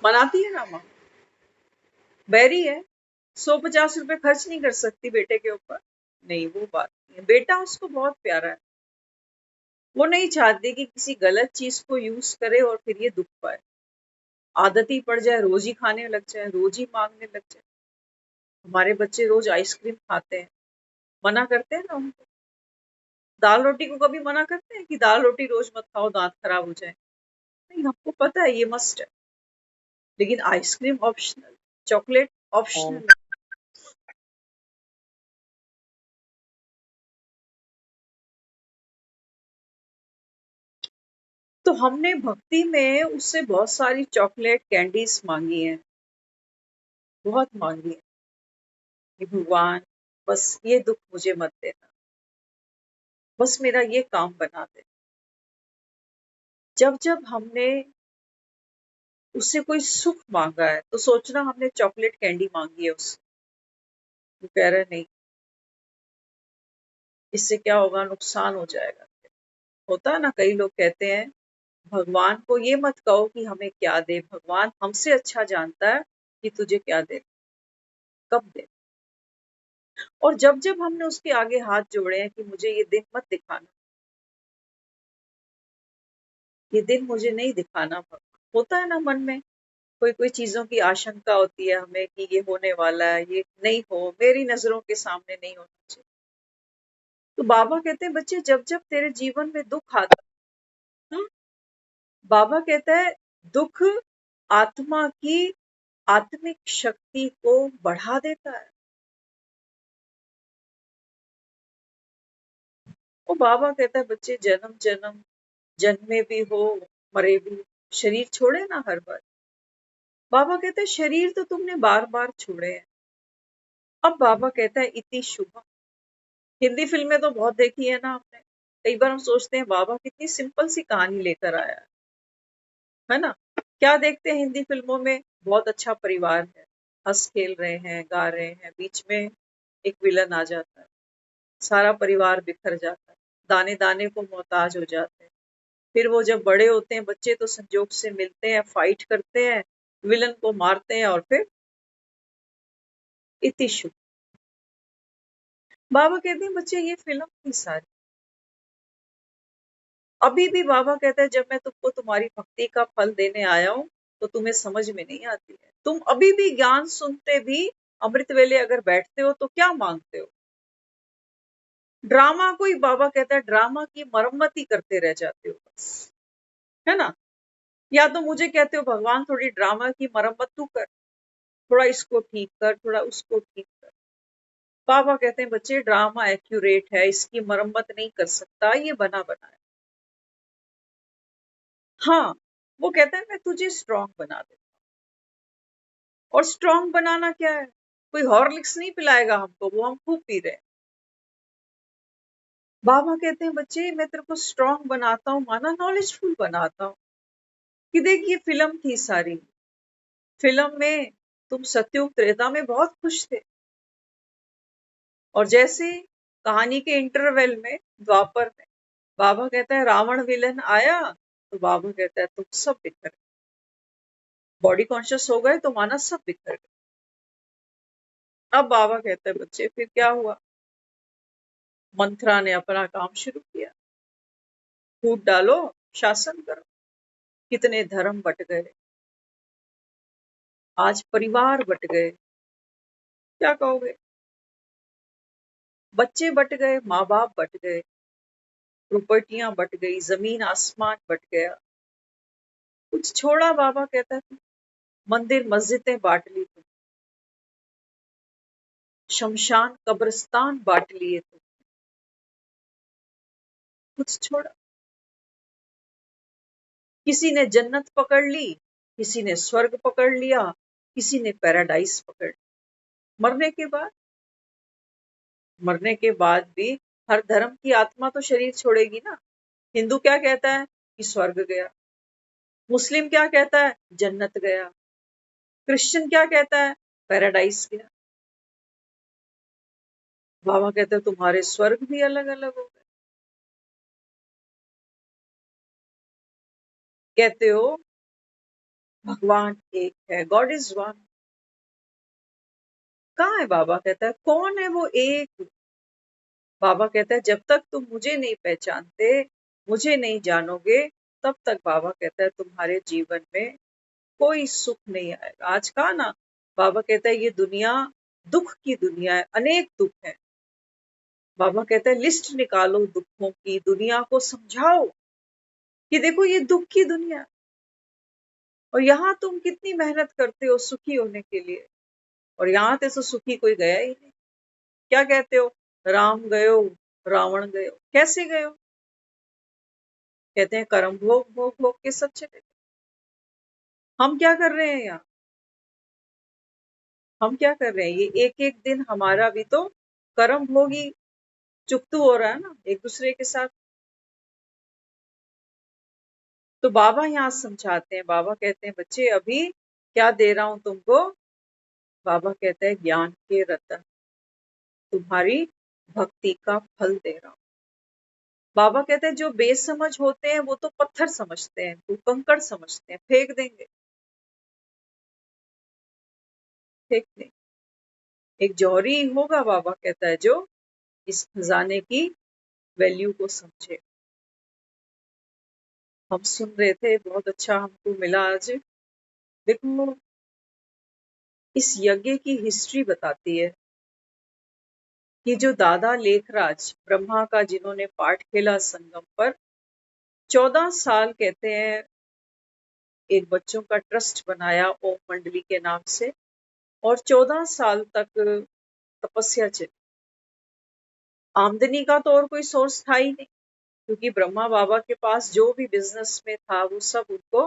मनाती है ना माँ, बैरी है, 150 रुपए खर्च नहीं कर सकती बेटे के ऊपर, नहीं वो बात नहीं है। बेटा उसको बहुत प्यारा है, वो नहीं चाहती कि किसी गलत चीज को यूज करे और फिर ये दुख पाए, आदत ही पड़ जाए, रोज ही खाने लग जाए, रोज ही मांगने लग जाए। हमारे बच्चे रोज आइसक्रीम खाते हैं, मना करते हैं ना उनको, दाल रोटी को कभी मना करते हैं कि दाल रोटी रोज मत खाओ, दांत खराब हो जाए? नहीं, हमको पता है ये मस्ट है। लेकिन आइसक्रीम ऑप्शनल, चॉकलेट ऑप्शनल। तो हमने भक्ति में उससे बहुत सारी चॉकलेट कैंडीज मांगी है, बहुत मांगी है कि भगवान बस ये दुख मुझे मत देना, बस मेरा ये काम बना दे। जब जब हमने उससे कोई सुख मांगा है तो सोचना हमने चॉकलेट कैंडी मांगी है उससे। वो कह रहे नहीं, इससे क्या होगा, नुकसान हो जाएगा। होता है ना, कई लोग कहते हैं भगवान को ये मत कहो कि हमें क्या दे, भगवान हमसे अच्छा जानता है कि तुझे क्या दे, कब दे। और जब जब हमने उसके आगे हाथ जोड़े हैं कि मुझे ये दिन मत दिखाना, ये दिन मुझे नहीं दिखाना भगवान। होता है ना मन में कोई कोई चीजों की आशंका होती है हमें कि ये होने वाला है, ये नहीं हो, मेरी नजरों के सामने नहीं होना चाहिए। तो बाबा कहते हैं बच्चे, जब जब तेरे जीवन में दुख आता है ना, बाबा कहता है दुख आत्मा की आत्मिक शक्ति को बढ़ा देता है। वो बाबा कहता है बच्चे, जन्म जन्म जन्मे भी हो, मरे भी, शरीर छोड़े ना हर बार। बाबा कहता है शरीर तो तुमने बार बार छोड़े हैं। अब बाबा कहता है इति शुभ। हिंदी फिल्में तो बहुत देखी है ना आपने। कई बार हम सोचते हैं बाबा कितनी सिंपल सी कहानी लेकर आया है ना। क्या देखते हैं हिंदी फिल्मों में, बहुत अच्छा परिवार है, हंस खेल रहे हैं, गा रहे हैं, बीच में एक विलन आ जाता है, सारा परिवार बिखर जाता है, दाने दाने को मोहताज हो जाते हैं। फिर वो जब बड़े होते हैं बच्चे तो संजोग से मिलते हैं, फाइट करते हैं, विलन को मारते हैं और फिर इति शुभ। बाबा कहते हैं बच्चे ये फिल्म थी सारी। अभी भी बाबा कहता है जब मैं तुमको तुम्हारी भक्ति का फल देने आया हूं तो तुम्हें समझ में नहीं आती है। तुम अभी भी ज्ञान सुनते भी अमृत वेले अगर बैठते हो तो क्या मांगते हो? ड्रामा को ही बाबा कहता है ड्रामा की मरम्मत ही करते रह जाते हो बस, है ना। या तो मुझे कहते हो भगवान थोड़ी ड्रामा की मरम्मत तू कर, थोड़ा इसको ठीक कर, थोड़ा उसको ठीक कर। बाबा कहते हैं बच्चे ड्रामा एक्यूरेट है, इसकी मरम्मत नहीं कर सकता, ये बना बना है। हाँ, वो कहता है मैं तुझे स्ट्रांग बना दे। और स्ट्रांग बनाना क्या है, कोई हॉर्लिक्स नहीं पिलाएगा हमको, वो हम खूब पी रहे हैं। बाबा कहते हैं बच्चे मैं तेरे को स्ट्रांग बनाता हूँ, माना नॉलेजफुल बनाता हूँ। कि देख ये फिल्म थी सारी, फिल्म में तुम सतयुग त्रेता में बहुत खुश थे, और जैसे कहानी के इंटरवल में द्वापर में बाबा कहता है रावण विलन आया, तो बाबा कहता है तुम सब बिखर गए, बॉडी कॉन्शियस हो गए तो माना सब बिखर गए। अब बाबा कहता है बच्चे फिर क्या हुआ, मंत्रा ने अपना काम शुरू किया, फूट डालो, शासन करो। कितने धर्म बट गए, आज परिवार बट गए, क्या कहोगे? बच्चे बट गए, माँ बाप बट गए, प्रॉपर्टियां बट गई, जमीन आसमान बट गया, कुछ छोड़ा? बाबा कहता है मंदिर मस्जिदें बांट ली तुम, शमशान कब्रिस्तान बांट लिए तुम, कुछ छोड़ा? किसी ने जन्नत पकड़ ली, किसी ने स्वर्ग पकड़ लिया, किसी ने पैराडाइज पकड़ लिया। मरने के बाद भी हर धर्म की आत्मा तो शरीर छोड़ेगी ना। हिंदू क्या कहता है कि स्वर्ग गया, मुस्लिम क्या कहता है जन्नत गया, क्रिश्चियन क्या कहता है पैराडाइज गया। बाबा कहते हैं तुम्हारे स्वर्ग भी अलग अलग हो गए। कहते हो भगवान एक है, गॉड इज वन। कहाँ है? बाबा कहता है कौन है वो एक? बाबा कहता है जब तक तुम मुझे नहीं पहचानते, मुझे नहीं जानोगे, तब तक बाबा कहता है तुम्हारे जीवन में कोई सुख नहीं आएगा। आज कहा ना, बाबा कहता है ये दुनिया दुख की दुनिया है, अनेक दुख है, बाबा कहते हैं लिस्ट निकालो दुखों की, दुनिया को समझाओ कि देखो ये दुख की दुनिया, और यहाँ तुम कितनी मेहनत करते हो सुखी होने के लिए, और यहाँ से तो सुखी कोई गया ही नहीं। क्या कहते हो, राम गयो रावण गयो, कैसे गयो? कहते हैं कर्म भोग भोग भोग के सब चले गए। हम क्या कर रहे हैं यहाँ, हम क्या कर रहे हैं? ये एक एक दिन हमारा भी तो कर्म भोगी चुकतू हो रहा है ना एक दूसरे के साथ। तो बाबा यहाँ समझाते हैं, बाबा कहते हैं बच्चे अभी क्या दे रहा हूं तुमको? बाबा कहते हैं ज्ञान के रतन, तुम्हारी भक्ति का फल दे रहा हूं। बाबा कहते हैं जो बेसमझ होते हैं वो तो पत्थर समझते हैं, वो कंकड़ समझते हैं, फेंक देंगे, फेंक देंगे। एक जौहरी होगा, बाबा कहता है, जो इस खजाने की वैल्यू को समझे। हम सुन रहे थे, बहुत अच्छा हमको मिला आज। देखो इस यज्ञ की हिस्ट्री बताती है कि जो दादा लेखराज ब्रह्मा का जिन्होंने पाठ खेला संगम पर, 14 साल कहते हैं एक बच्चों का ट्रस्ट बनाया ओम मंडली के नाम से, और 14 साल तक तपस्या चली। आमदनी का तो और कोई सोर्स था ही नहीं, क्योंकि ब्रह्मा बाबा के पास जो भी बिजनेस में था वो सब उनको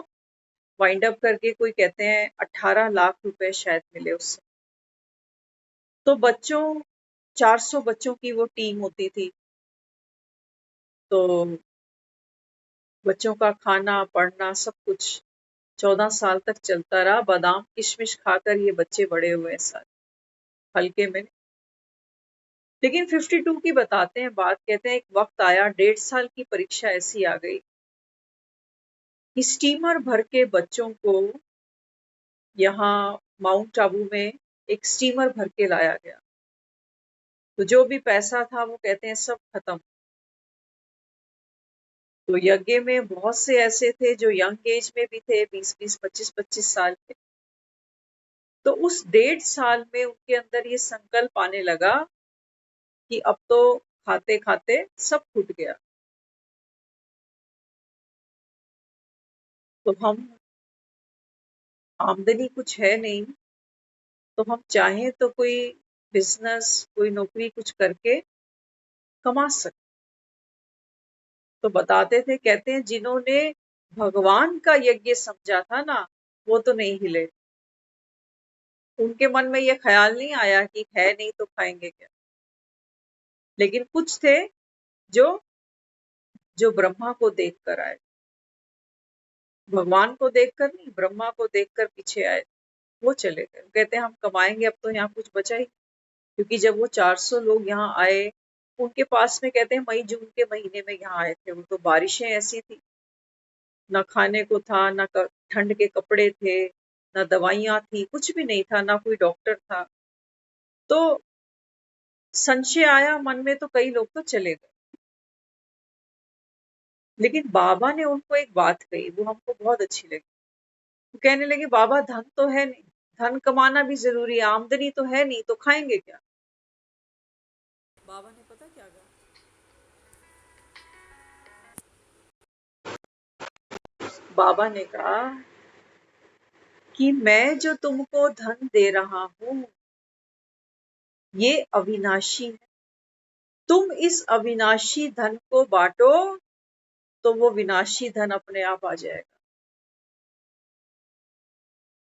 वाइंड अप करके, कोई कहते हैं 18 लाख रुपए शायद मिले उससे। तो बच्चों 400 बच्चों की वो टीम होती थी, तो बच्चों का खाना पढ़ना सब कुछ 14 साल तक चलता रहा। बादाम किशमिश खाकर ये बच्चे बड़े हुए सारे, हल्के में। लेकिन 52 की बताते हैं बात, कहते हैं एक वक्त आया, 1.5 साल की परीक्षा ऐसी आ गई कि स्टीमर भर के बच्चों को यहाँ माउंट आबू में एक स्टीमर भर के लाया गया। तो जो भी पैसा था वो कहते हैं सब खत्म। तो यज्ञ में बहुत से ऐसे थे जो यंग एज में भी थे, 20-20, 25-25 साल के। तो उस 1.5 साल में उनके अंदर ये संकल्प आने लगा कि अब तो खाते खाते सब फूट गया। तो हम, आमदनी कुछ है नहीं, तो हम चाहें तो कोई बिजनेस, कोई नौकरी कुछ करके कमा सकते। तो बताते थे, कहते हैं जिन्होंने भगवान का यज्ञ समझा था ना, वो तो नहीं हिले। उनके मन में ये ख्याल नहीं आया कि है नहीं तो खाएंगे क्या। लेकिन कुछ थे जो जो ब्रह्मा को देखकर आए, भगवान को देखकर नहीं, ब्रह्मा को देखकर पीछे आए, वो चले गए। कहते हैं हम कमाएंगे, अब तो यहाँ कुछ बचा ही। क्योंकि जब वो 400 लोग यहाँ आए, उनके पास में कहते हैं मई जून के महीने में यहाँ आए थे, वो तो बारिशें ऐसी थी, ना खाने को था, ना ठंड के कपड़े थे, ना दवाइयां थी, कुछ भी नहीं था, ना कोई डॉक्टर था। तो संशय आया मन में, तो कई लोग तो चले गए। लेकिन बाबा ने उनको एक बात कही, वो हमको बहुत अच्छी लगी। वो कहने लगे बाबा धन तो है नहीं, धन कमाना भी जरूरी है, आमदनी तो है नहीं, तो खाएंगे क्या? बाबा ने पता क्या कहा? बाबा ने कहा कि मैं जो तुमको धन दे रहा हूं ये अविनाशी है, तुम इस अविनाशी धन को बांटो तो वो विनाशी धन अपने आप आ जाएगा।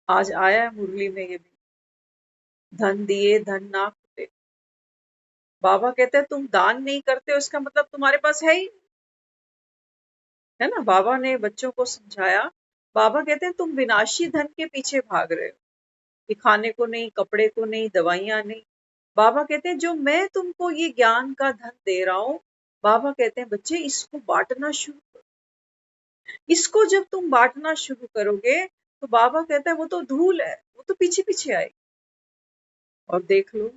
आज आया है मुरली में ये भी, धन दिए धन ना खुले। बाबा कहते हैं तुम दान नहीं करते हो इसका मतलब तुम्हारे पास है ही, है ना। बाबा ने बच्चों को समझाया। बाबा कहते हैं तुम विनाशी धन के पीछे भाग रहे हो, कि खाने को नहीं, कपड़े को नहीं, दवाइयां नहीं। बाबा कहते हैं जो मैं तुमको ये ज्ञान का धन दे रहा हूं, बाबा कहते हैं बच्चे इसको बांटना शुरू करो। इसको जब तुम बांटना शुरू करोगे तो बाबा कहता है वो तो धूल है, वो तो पीछे पीछे आएगी। और देख लो,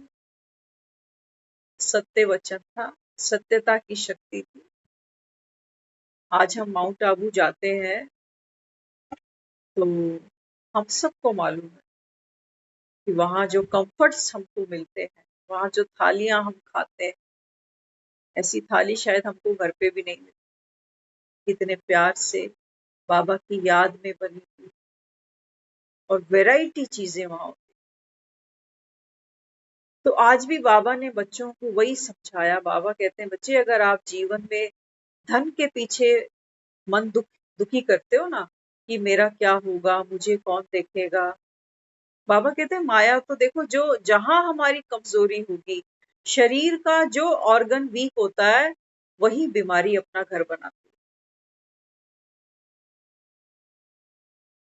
सत्य वचन था, सत्यता की शक्ति थी। आज हम माउंट आबू जाते हैं तो हम सबको मालूम है कि वहां जो कंफर्ट्स हमको मिलते हैं, वहां जो थालियां हम खाते हैं, ऐसी थाली शायद हमको घर पे भी नहीं मिलती, कितने प्यार से बाबा की याद में बनी थी और वैरायटी चीजें वहां होती। तो आज भी बाबा ने बच्चों को वही समझाया। बाबा कहते हैं बच्चे, अगर आप जीवन में धन के पीछे मन दुखी करते हो ना, कि मेरा क्या होगा, मुझे कौन देखेगा, बाबा कहते हैं माया तो देखो, जो जहां हमारी कमजोरी होगी, शरीर का जो ऑर्गन वीक होता है, वही बीमारी अपना घर बनाती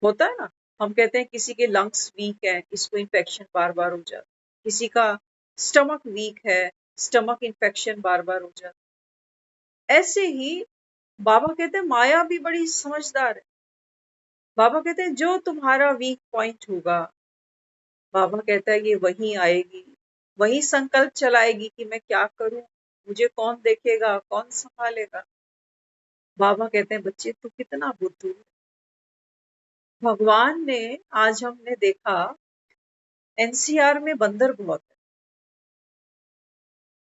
होता है ना। हम कहते हैं किसी के लंग्स वीक है, इसको इन्फेक्शन बार बार हो जाता, किसी का स्टमक वीक है, स्टमक इन्फेक्शन बार बार हो जाता। ऐसे ही बाबा कहते हैं माया भी बड़ी समझदार है। बाबा कहते हैं जो तुम्हारा वीक पॉइंट होगा, बाबा कहता है ये वहीं आएगी, वही संकल्प चलाएगी कि मैं क्या करूं, मुझे कौन देखेगा, कौन संभालेगा। बाबा कहते हैं बच्चे तू कितना बुद्धू है। भगवान ने, आज हमने देखा एनसीआर में बंदर बहुत है,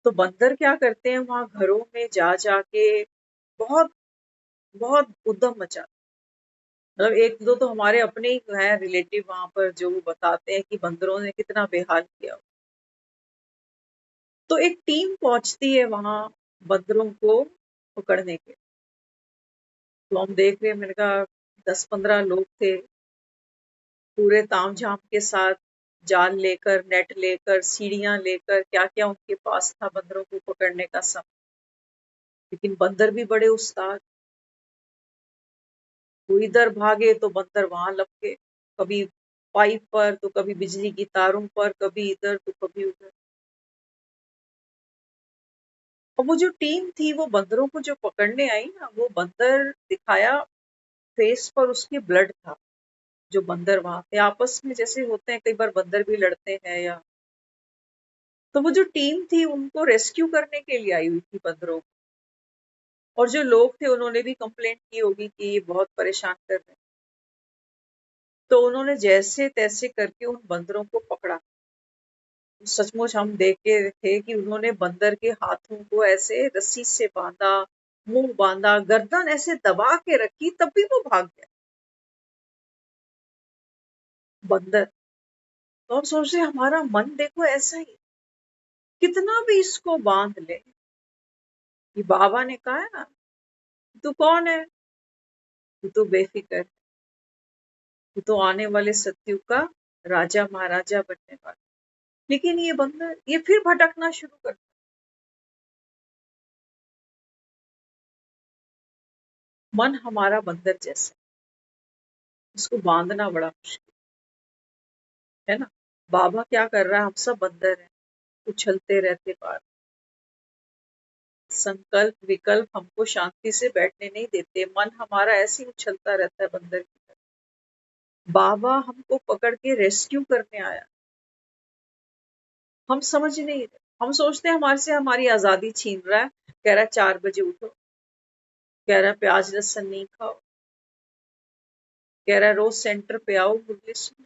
तो बंदर क्या करते हैं वहां घरों में जा जाके बहुत बहुत उद्यम मचाते। मतलब एक दो तो हमारे अपने ही हैं रिलेटिव वहां पर, जो वो बताते हैं कि बंदरों ने कितना बेहाल किया। तो एक टीम पहुंचती है वहां बंदरों को पकड़ने के। तो हम देख रहे हैं, मैंने कहा 10-15 लोग थे, पूरे तामझाम के साथ, जाल लेकर, नेट लेकर, सीढ़ियां लेकर, क्या क्या उनके पास था बंदरों को पकड़ने का सब। लेकिन बंदर भी बड़े उस्ताद, वो इधर भागे तो बंदर वहां लपके, कभी पाइप पर तो कभी बिजली की तारों पर, कभी इधर तो कभी उधर। और वो जो टीम थी वो बंदरों को जो पकड़ने आई ना, वो बंदर दिखाया, फेस पर उसके ब्लड था। जो बंदर वहां थे आपस में जैसे होते हैं कई बार, बंदर भी लड़ते हैं या, तो वो जो टीम थी उनको रेस्क्यू करने के लिए आई हुई थी बंदरों को। और जो लोग थे उन्होंने भी कंप्लेंट की होगी कि ये बहुत परेशान कर रहे हैं, तो उन्होंने जैसे तैसे करके उन बंदरों को पकड़ा। सचमुच हम देख के थे कि उन्होंने बंदर के हाथों को ऐसे रस्सी से बांधा, मुंह बांधा, गर्दन ऐसे दबा के रखी, तब भी वो भाग गया बंदर। तो हम सोच रहे हमारा मन देखो ऐसा ही, कितना भी इसको बांध ले। कि बाबा ने कहा है ना, तू कौन है, तू तो बेफिक्र है, तू तो आने वाले सतयुग का राजा महाराजा बनने वाला। लेकिन ये बंदर ये फिर भटकना शुरू कर। मन हमारा बंदर जैसा, इसको बांधना बड़ा मुश्किल है ना। बाबा क्या कर रहा है, हम सब बंदर हैं, उछलते रहते बार। संकल्प विकल्प हमको शांति से बैठने नहीं देते, मन हमारा ऐसे ही उछलता रहता है बंदर की तरह। बाबा हमको पकड़ के रेस्क्यू करने आया, हम समझ नहीं रहे। हम सोचते हैं हमारे से हमारी आजादी छीन रहा है, कह रहा है 4 बजे उठो, कह रहा है प्याज लहसुन नहीं खाओ, कह रहा है रोज सेंटर पे आओ मुरली सुनो।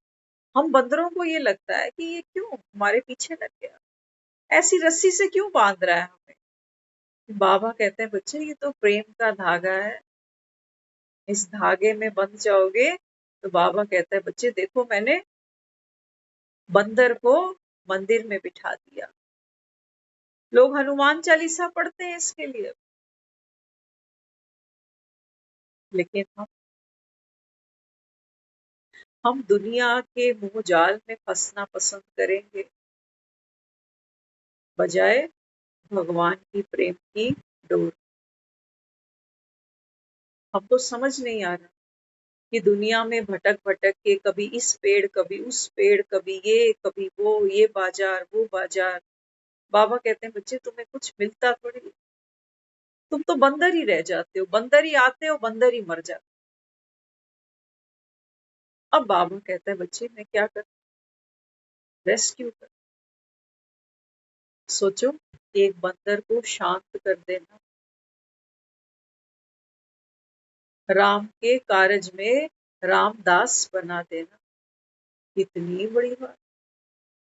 हम बंदरों को ये लगता है कि ये क्यों हमारे पीछे लग गया, ऐसी रस्सी से क्यों बांध रहा है हमें। बाबा कहते हैं बच्चे ये तो प्रेम का धागा है, इस धागे में बंध जाओगे। तो बाबा कहता है बच्चे देखो, मैंने बंदर को मंदिर में बिठा दिया। लोग हनुमान चालीसा पढ़ते हैं इसके लिए, लेकिन हम दुनिया के मोह जाल में फंसना पसंद करेंगे, बजाय भगवान की प्रेम की डोर। हमको समझ नहीं आ रहा कि दुनिया में भटक भटक के कभी इस पेड़ कभी उस पेड़, कभी ये कभी वो, ये बाजार वो बाजार। बाबा कहते हैं बच्चे तुम्हें कुछ मिलता थोड़ी, तुम तो बंदर ही रह जाते हो, बंदर ही आते हो, बंदर ही मर जाते। अब बाबा कहता है बच्चे मैं क्या कर, रेस्क्यू कर। सोचो, एक बंदर को शांत कर देना, राम के कारज में रामदास बना देना, कितनी बड़ी बात।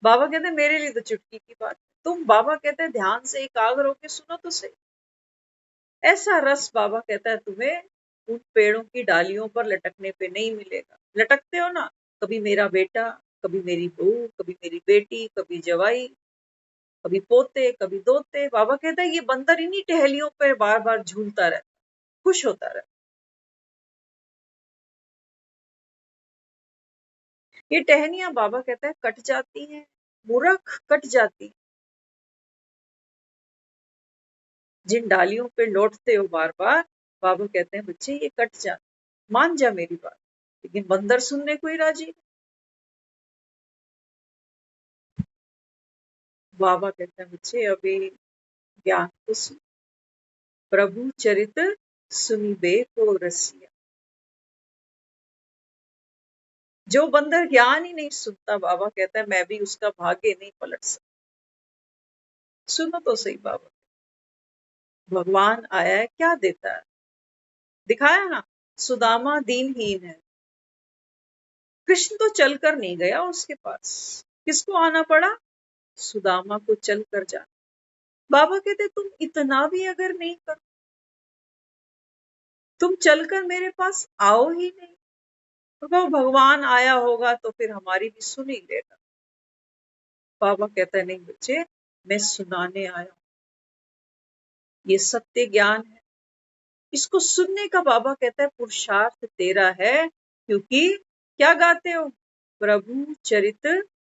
बाबा कहते हैं मेरे लिए तो चुटकी की बात है। तुम, बाबा कहते हैं, ध्यान से एकाग्र होके सुनो तो सही। ऐसा रस बाबा कहता है तुम्हें उन पेड़ों की डालियों पर लटकने पे नहीं मिलेगा। लटकते हो ना, कभी मेरा बेटा, कभी मेरी बहू, कभी मेरी बेटी, कभी जवाई, कभी पोते, कभी दोते। बाबा कहता है ये बंदर इन्हीं टहलियों पर बार बार झूलता रहता, खुश होता रहता। ये टहनियां बाबा कहता है कट जाती हैं, मूर्ख, कट जाती हैं। जिन डालियों पे लौटते हो बार बार, बाबा कहते हैं बच्चे ये कट जा, मान जा मेरी बात। लेकिन बंदर सुनने को ही राजी नहीं। बाबा कहते हैं बच्चे अभी ज्ञान को सुन, प्रभु चरित सुनिबे को रसिया। जो बंदर ज्ञान ही नहीं सुनता, बाबा कहता है मैं भी उसका भाग्य नहीं पलट सकता। सुनो तो सही बाबा, भगवान आया है क्या देता है, दिखाया ना। सुदामा दीनहीन है, कृष्ण तो चलकर नहीं गया उसके पास, किसको आना पड़ा, सुदामा को चलकर जाना। बाबा कहते तुम इतना भी अगर नहीं कर, तुम चलकर मेरे पास आओ ही नहीं, तो भगवान आया होगा तो फिर हमारी भी सुन ही लेगा। बाबा कहता है नहीं बच्चे, मैं सुनाने आया हूं, ये सत्य ज्ञान है, इसको सुनने का बाबा कहता है पुरुषार्थ तेरा है। क्योंकि क्या गाते हो, प्रभु चरित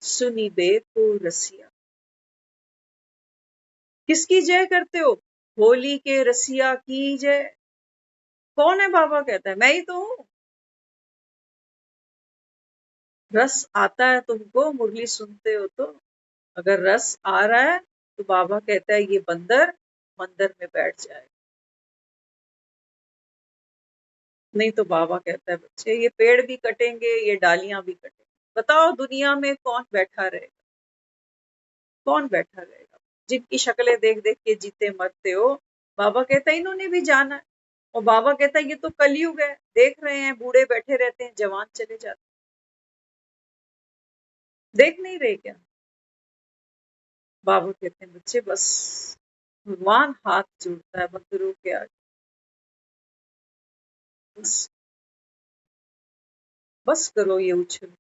सुनिबे को रसिया। किसकी जय करते हो, होली के रसिया की जय। कौन है, बाबा कहता है मैं ही तो हूं। रस आता है तुमको, मुरली सुनते हो तो, अगर रस आ रहा है तो बाबा कहता है ये बंदर मंदिर में बैठ जाए। नहीं तो बाबा कहता है बच्चे ये पेड़ भी कटेंगे, ये डालियां भी कटेंगे। बताओ दुनिया में कौन बैठा रहेगा, कौन बैठा रहेगा। जिनकी शक्लें देख देख के जीते मरते हो, बाबा कहता है इन्होंने भी जाना है। और बाबा कहता है ये तो कलयुग है, देख रहे हैं बूढ़े बैठे रहते हैं, जवान चले जाते, देख नहीं रहे क्या। बाबा कहते हैं बच्चे बस भगवान हाथ जोड़ता है बंदरों के आगे, बस बस करो ये उछल।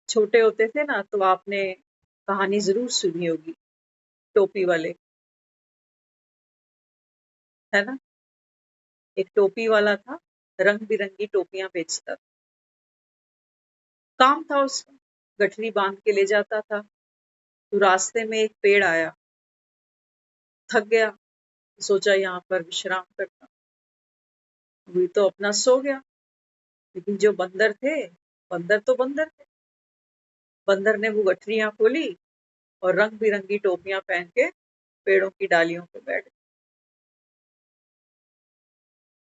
छोटे होते थे ना तो आपने कहानी जरूर सुनी होगी, टोपी वाले, है ना। एक टोपी वाला था, रंग बिरंगी टोपियां बेचता था। काम था उसका, गठरी बांध के ले जाता था। तो रास्ते में एक पेड़ आया, थक गया, सोचा यहाँ पर विश्राम करता, वही तो अपना सो गया। लेकिन जो बंदर थे, बंदर तो बंदर थे, बंदर ने वो गठरियां खोली और रंग बिरंगी टोपियां पहन के पेड़ों की डालियों पे बैठ गए।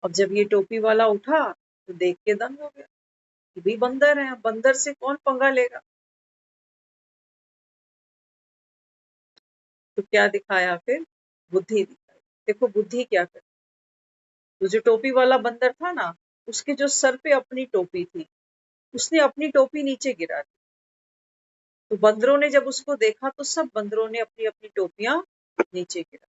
अब जब ये टोपी वाला उठा तो देख के दंग हो गया, ये भी बंदर है, बंदर से कौन पंगा लेगा। तो क्या दिखाया फिर, बुद्धि दिखाई। देखो बुद्धि क्या कर, तो जो टोपी वाला बंदर था ना, उसके जो सर पे अपनी टोपी थी, उसने अपनी टोपी नीचे गिरा दी। तो बंदरों ने जब उसको देखा तो सब बंदरों ने अपनी अपनी टोपियां नीचे गिरा।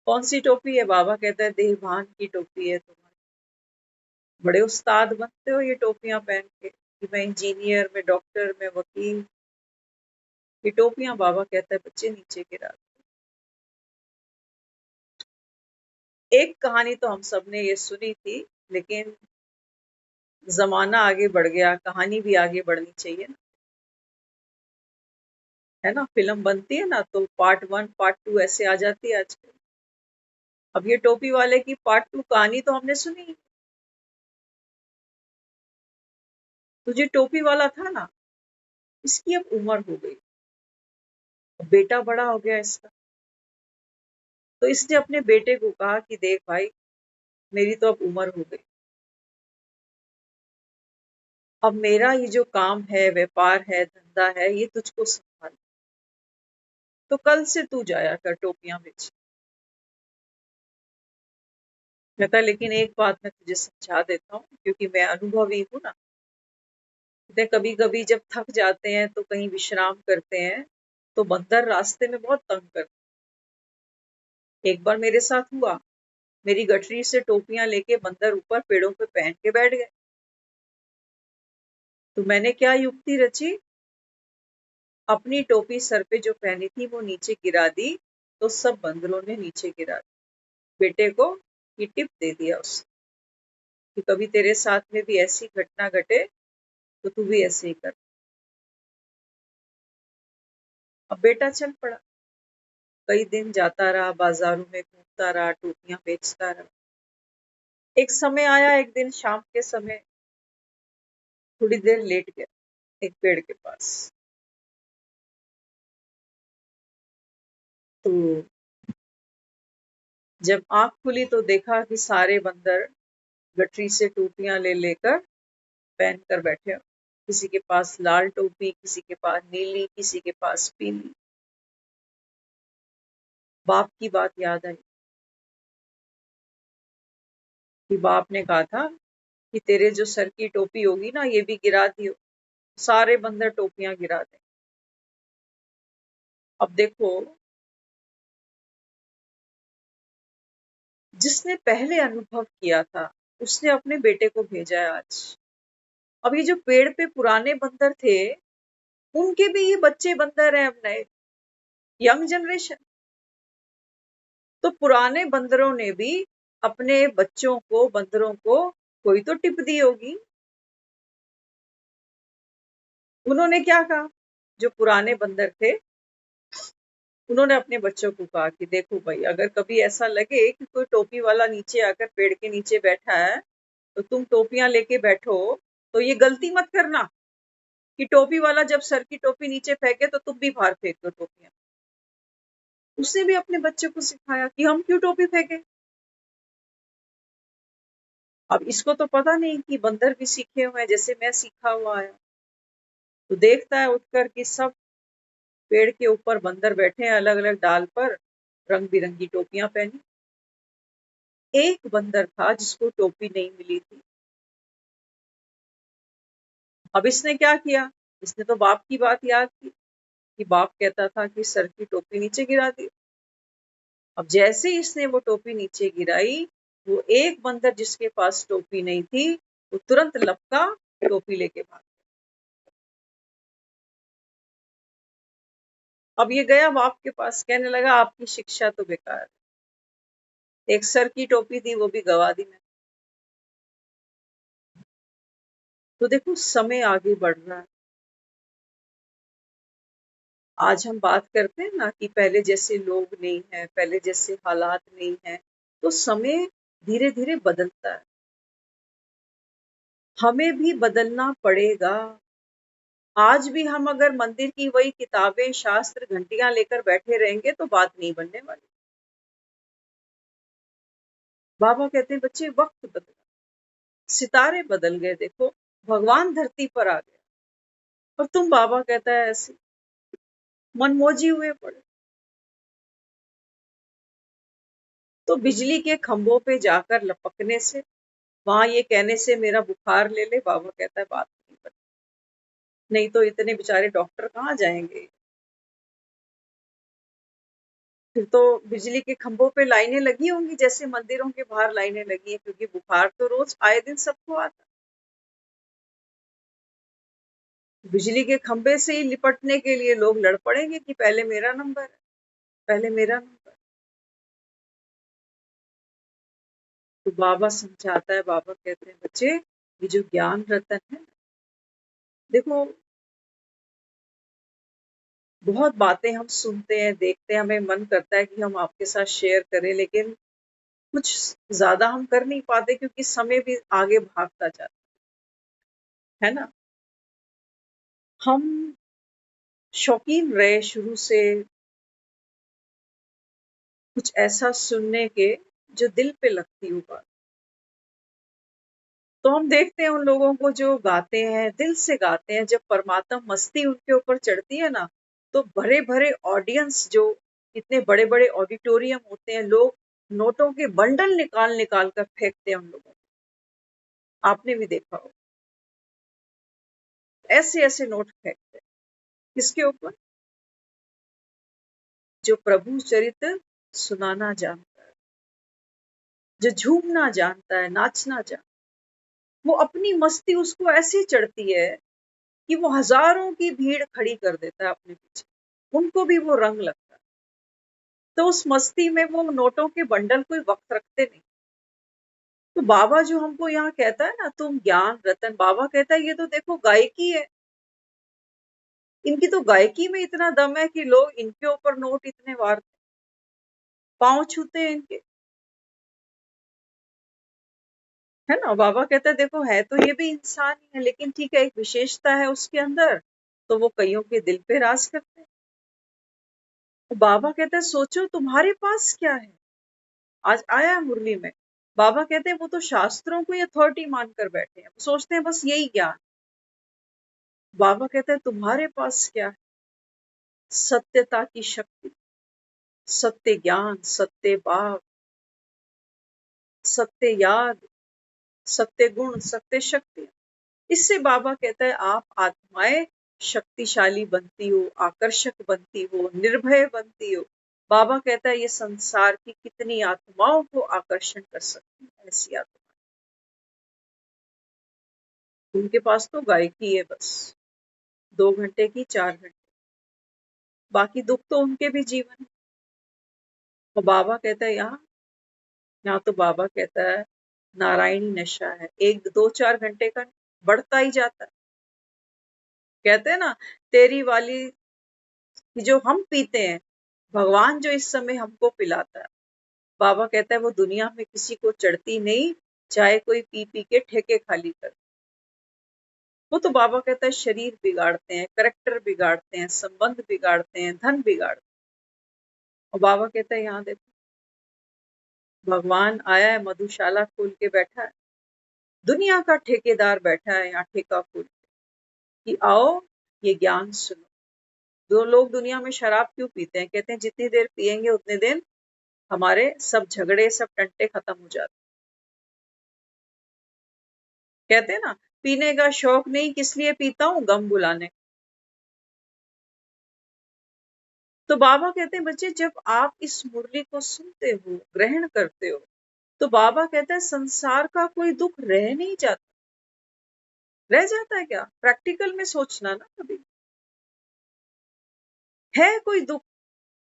कौन सी टोपी है, बाबा कहता है देहभान की टोपी है तुम्हारी। बड़े उस्ताद बनते हो ये टोपियां पहन के कि मैं इंजीनियर, मैं डॉक्टर, मैं वकील। ये टोपियां बाबा कहता है बच्चे नीचे गिरा। एक कहानी तो हम सब ने ये सुनी थी, लेकिन जमाना आगे बढ़ गया, कहानी भी आगे बढ़नी चाहिए ना, है ना। फिल्म बनती है ना तो पार्ट 1 पार्ट 2 ऐसे आ जाती है आजकल। अब ये टोपी वाले की पार्ट 2 कहानी तो हमने सुनी। तो जो टोपी वाला था ना, इसकी अब उम्र हो गई, बेटा बड़ा हो गया इसका। तो इसने अपने बेटे को कहा कि देख भाई, मेरी तो अब उम्र हो गई, अब मेरा ये जो काम है, व्यापार है, धंधा है, ये तुझको संभाल। तो कल से तू जाया कर टोपियां बेच। कहता लेकिन एक बात मैं तुझे समझा देता हूँ, क्योंकि मैं अनुभवी हूँ ना। कहते कभी कभी जब थक जाते हैं तो कहीं विश्राम करते हैं, तो बंदर रास्ते में बहुत तंग करते। एक बार मेरे साथ हुआ, मेरी गठरी से टोपियां लेके बंदर ऊपर पेड़ों पे पहन के बैठ गए। तो मैंने क्या युक्ति रची, अपनी टोपी सर पे जो पहनी थी वो नीचे गिरा दी, तो सब बंदरों ने नीचे गिरा दी। बेटे को ये टिप दे दिया उसने कि कभी तेरे साथ में भी ऐसी घटना घटे तो तू भी ऐसे ही कर। अब बेटा चल पड़ा, कई दिन जाता रहा, बाजारों में घूमता रहा, टोपियां बेचता रहा। एक समय आया, एक दिन शाम के समय थोड़ी देर लेट गया एक पेड़ के पास। तो जब आंख खुली तो देखा कि सारे बंदर गठरी से टोपियां ले लेकर पहन कर बैठे हो। किसी के पास लाल टोपी, किसी के पास नीली, किसी के पास पीली। बाप की बात याद आई कि बाप ने कहा था कि तेरे जो सर की टोपी होगी ना, ये भी गिरा दियो। सारे बंदर टोपियां गिरा दें। अब देखो, जिसने पहले अनुभव किया था उसने अपने बेटे को भेजा है आज। अब ये जो पेड़ पे पुराने बंदर थे, उनके भी ये बच्चे बंदर हैं, अब नए यंग जनरेशन। तो पुराने बंदरों ने भी अपने बच्चों को, बंदरों को कोई तो टिप दी होगी। उन्होंने क्या कहा, जो पुराने बंदर थे उन्होंने अपने बच्चों को कहा कि देखो भाई, अगर कभी ऐसा लगे कि कोई टोपी वाला नीचे आकर पेड़ के नीचे बैठा है, तो तुम टोपियां लेके बैठो, तो ये गलती मत करना कि टोपी वाला जब सर की टोपी नीचे फेंके तो तुम भी बाहर फेंक दो टोपियां। उसने भी अपने बच्चे को सिखाया कि हम क्यों टोपी फेंके। अब इसको तो पता नहीं कि बंदर भी सीखे हुए हैं जैसे मैं सीखा हुआ है। तो देखता है उठकर कि सब पेड़ के ऊपर बंदर बैठे हैं, अलग अलग डाल पर, रंग बिरंगी टोपियां पहनी। एक बंदर था जिसको टोपी नहीं मिली थी। अब इसने क्या किया, इसने तो बाप की बात याद की कि बाप कहता था कि सर की टोपी नीचे गिरा दी। अब जैसे ही इसने वो टोपी नीचे गिराई, वो एक बंदर जिसके पास टोपी नहीं थी, वो तुरंत लपका, टोपी लेके भाग। अब ये गया बाप के पास, कहने लगा आपकी शिक्षा तो बेकार है, एक सर की टोपी थी वो भी गवा दी मैंने। तो देखो, समय आगे बढ़ रहा है। आज हम बात करते हैं ना कि पहले जैसे लोग नहीं है, पहले जैसे हालात नहीं है, तो समय धीरे धीरे बदलता है। हमें भी बदलना पड़ेगा। आज भी हम अगर मंदिर की वही किताबें, शास्त्र, घंटियां लेकर बैठे रहेंगे तो बात नहीं बनने वाली। बाबा कहते हैं बच्चे, वक्त बदला, सितारे बदल गए, देखो भगवान धरती पर आ गया, और तुम, बाबा कहता है, ऐसे मनमौजी हुए पड़े। तो बिजली के खंभों पे जाकर लपकने से, वहां ये कहने से मेरा बुखार ले ले, बाबा कहता है बात नहीं बनती। नहीं तो इतने बेचारे डॉक्टर कहाँ जाएंगे। फिर तो बिजली के खंभों पे लाइनें लगी होंगी जैसे मंदिरों के बाहर लाइनें लगी हैं, क्योंकि बुखार तो रोज आए दिन सबको आता। बिजली के खंभे से ही लिपटने के लिए लोग लड़ पड़ेंगे कि पहले मेरा नंबर है, पहले मेरा नंबर। तो बाबा समझाता है, बाबा कहते हैं बच्चे, ये जो ज्ञान रतन है, देखो बहुत बातें हम सुनते हैं, देखते हैं, हमें मन करता है कि हम आपके साथ शेयर करें, लेकिन कुछ ज्यादा हम कर नहीं पाते क्योंकि समय भी आगे भागता जाता है ना। हम शौकीन रहे शुरू से कुछ ऐसा सुनने के जो दिल पे लगती हो बात। तो हम देखते हैं उन लोगों को जो गाते हैं, दिल से गाते हैं, जब परमात्मा मस्ती उनके ऊपर चढ़ती है ना, तो भरे भरे ऑडियंस, जो इतने बड़े बड़े ऑडिटोरियम होते हैं, लोग नोटों के बंडल निकाल निकाल कर फेंकते हैं उन लोगों को। आपने भी देखा हो, ऐसे ऐसे नोट फेंकते हैं। किसके ऊपर? जो प्रभु चरित्र सुनाना जानता है, जो झूमना जानता है, नाचना जानता है, वो अपनी मस्ती उसको ऐसी चढ़ती है कि वो हजारों की भीड़ खड़ी कर देता है अपने पीछे, उनको भी वो रंग लगता है। तो उस मस्ती में वो नोटों के बंडल कोई वक्त रखते नहीं। तो बाबा जो हमको यहाँ कहता है ना, तुम ज्ञान रतन, बाबा कहता है ये तो देखो गायकी है। इनकी तो गायकी में इतना दम है कि लोग इनके ऊपर नोट इतने वार, पांव छूते हैं इनके, है ना। बाबा कहता है देखो है तो ये भी इंसान ही है, लेकिन ठीक है एक विशेषता है उसके अंदर, तो वो कईयों के दिल पे राज करते हैं। तो बाबा कहता है सोचो तुम्हारे पास क्या है। आज आया है मुरली में, बाबा कहते हैं वो तो शास्त्रों को ही अथॉरिटी मानकर बैठे हैं, वो सोचते हैं बस यही ज्ञान। बाबा कहते हैं तुम्हारे पास क्या है? सत्यता की शक्ति, सत्य ज्ञान, सत्य भाव, सत्य याद, सत्य गुण, सत्य शक्ति। इससे बाबा कहता है आप आत्माएं शक्तिशाली बनती हो, आकर्षक बनती हो, निर्भय बनती हो। बाबा कहता है ये संसार की कितनी आत्माओं को आकर्षण कर सकती है ऐसी आत्मा। उनके पास तो गायकी है बस 2 घंटे की, 4 घंटे, बाकी दुख तो उनके भी जीवन है। और बाबा कहता है यहाँ तो बाबा कहता है नारायणी नशा है, 1 2 4 घंटे का बढ़ता ही जाता है। कहते हैं ना तेरी वाली कि जो हम पीते हैं, भगवान जो इस समय हमको पिलाता है, बाबा कहता है वो दुनिया में किसी को चढ़ती नहीं, चाहे कोई पी पी के ठेके खाली कर। वो तो बाबा कहता है शरीर बिगाड़ते हैं, करेक्टर बिगाड़ते हैं, संबंध बिगाड़ते हैं, धन बिगाड़ते हैं। और बाबा कहता है यहाँ देखो भगवान आया है, मधुशाला खोल के बैठा है, दुनिया का ठेकेदार बैठा है यहाँ ठेका खोल के कि आओ ये ज्ञान सुनो। दो लोग दुनिया में शराब क्यों पीते हैं? कहते हैं जितनी देर पिएंगे उतने दिन हमारे सब झगड़े, सब टंटे खत्म हो जाते। कहते हैं ना पीने का शौक नहीं, किस लिए पीता हूँ? गम बुलाने। तो बाबा कहते हैं बच्चे जब आप इस मुरली को सुनते हो, ग्रहण करते हो, तो बाबा कहता है संसार का कोई दुख रह नहीं जाता। रह जाता है क्या? प्रैक्टिकल में सोचना ना, कभी है कोई दुख?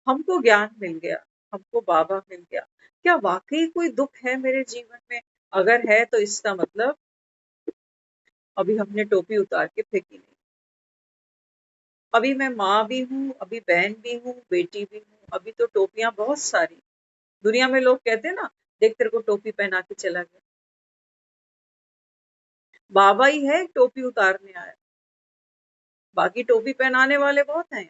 हमको ज्ञान मिल गया, हमको बाबा मिल गया, क्या वाकई कोई दुख है मेरे जीवन में? अगर है तो इसका मतलब अभी हमने टोपी उतार के फेंकी नहीं। अभी मैं माँ भी हूँ, अभी बहन भी हूँ, बेटी भी हूँ, अभी तो टोपियां बहुत सारी। दुनिया में लोग कहते हैं ना देख तेरे को टोपी पहना के चला गया, बाबा ही है टोपी उतारने आया, बाकी टोपी पहनाने वाले बहुत हैं।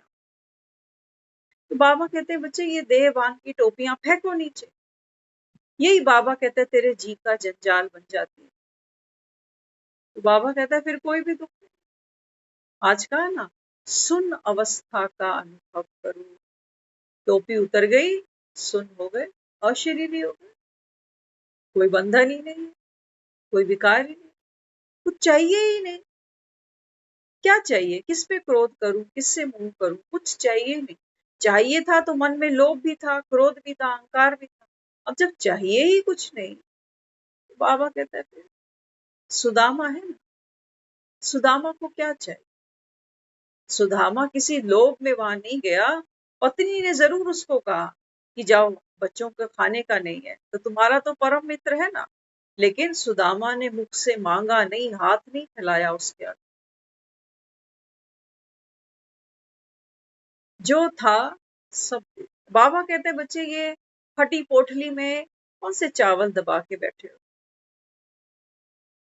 तो बाबा कहते हैं बच्चे ये देहवान की टोपियां फेंको नीचे। यही बाबा कहते हैं तेरे जी का जंजाल बन जाती है। तो बाबा कहता है फिर कोई भी दुख नहीं। आज का है ना सुन अवस्था का अनुभव करो। टोपी उतर गई, सुन हो गए, अशरीरी हो गए, कोई बंधन ही नहीं, कोई विकार ही नहीं, कुछ चाहिए ही नहीं। क्या चाहिए? किस पे क्रोध करूं, किससे मोह करूं? कुछ चाहिए नहीं। चाहिए था तो मन में लोभ भी था, क्रोध भी था, अहंकार भी था। अब जब चाहिए ही कुछ नहीं, तो बाबा कहता है फिर सुदामा है ना, सुदामा को क्या चाहिए? सुदामा किसी लोभ में वहां नहीं गया। पत्नी ने जरूर उसको कहा कि जाओ बच्चों के खाने का नहीं है तो तुम्हारा तो परम मित्र है ना, लेकिन सुदामा ने मुख से मांगा नहीं, हाथ नहीं फैलाया उसके आगे। जो था सब दे। बाबा कहते हैं बच्चे ये फटी पोटली में कौन से चावल दबा के बैठे हो?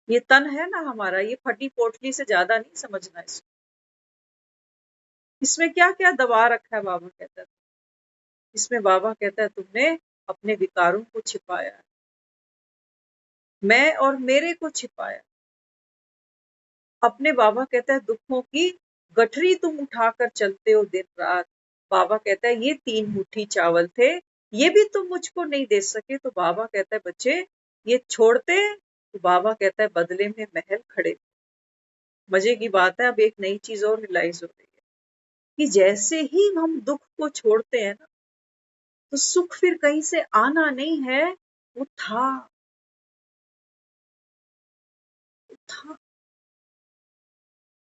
ये तन है ना हमारा, ये फटी पोटली से ज्यादा नहीं समझना इसको। इसमें क्या क्या दबा रखा है? बाबा कहता है इसमें, बाबा कहता है तुमने अपने विकारों को छिपाया, मैं और मेरे को छिपाया। अपने बाबा कहता है दुखों की गठरी तुम उठाकर चलते हो दिन रात। बाबा कहता है ये 3 मुट्ठी चावल थे, ये भी तुम मुझको नहीं दे सके, तो बाबा कहता है बच्चे ये छोड़ते, तो बाबा कहता है बदले में महल खड़े। मजे की बात है, अब एक नई चीज और रियलाइज हो रही है कि जैसे ही हम दुख को छोड़ते हैं ना, तो सुख फिर कहीं से आना नहीं है, वो था।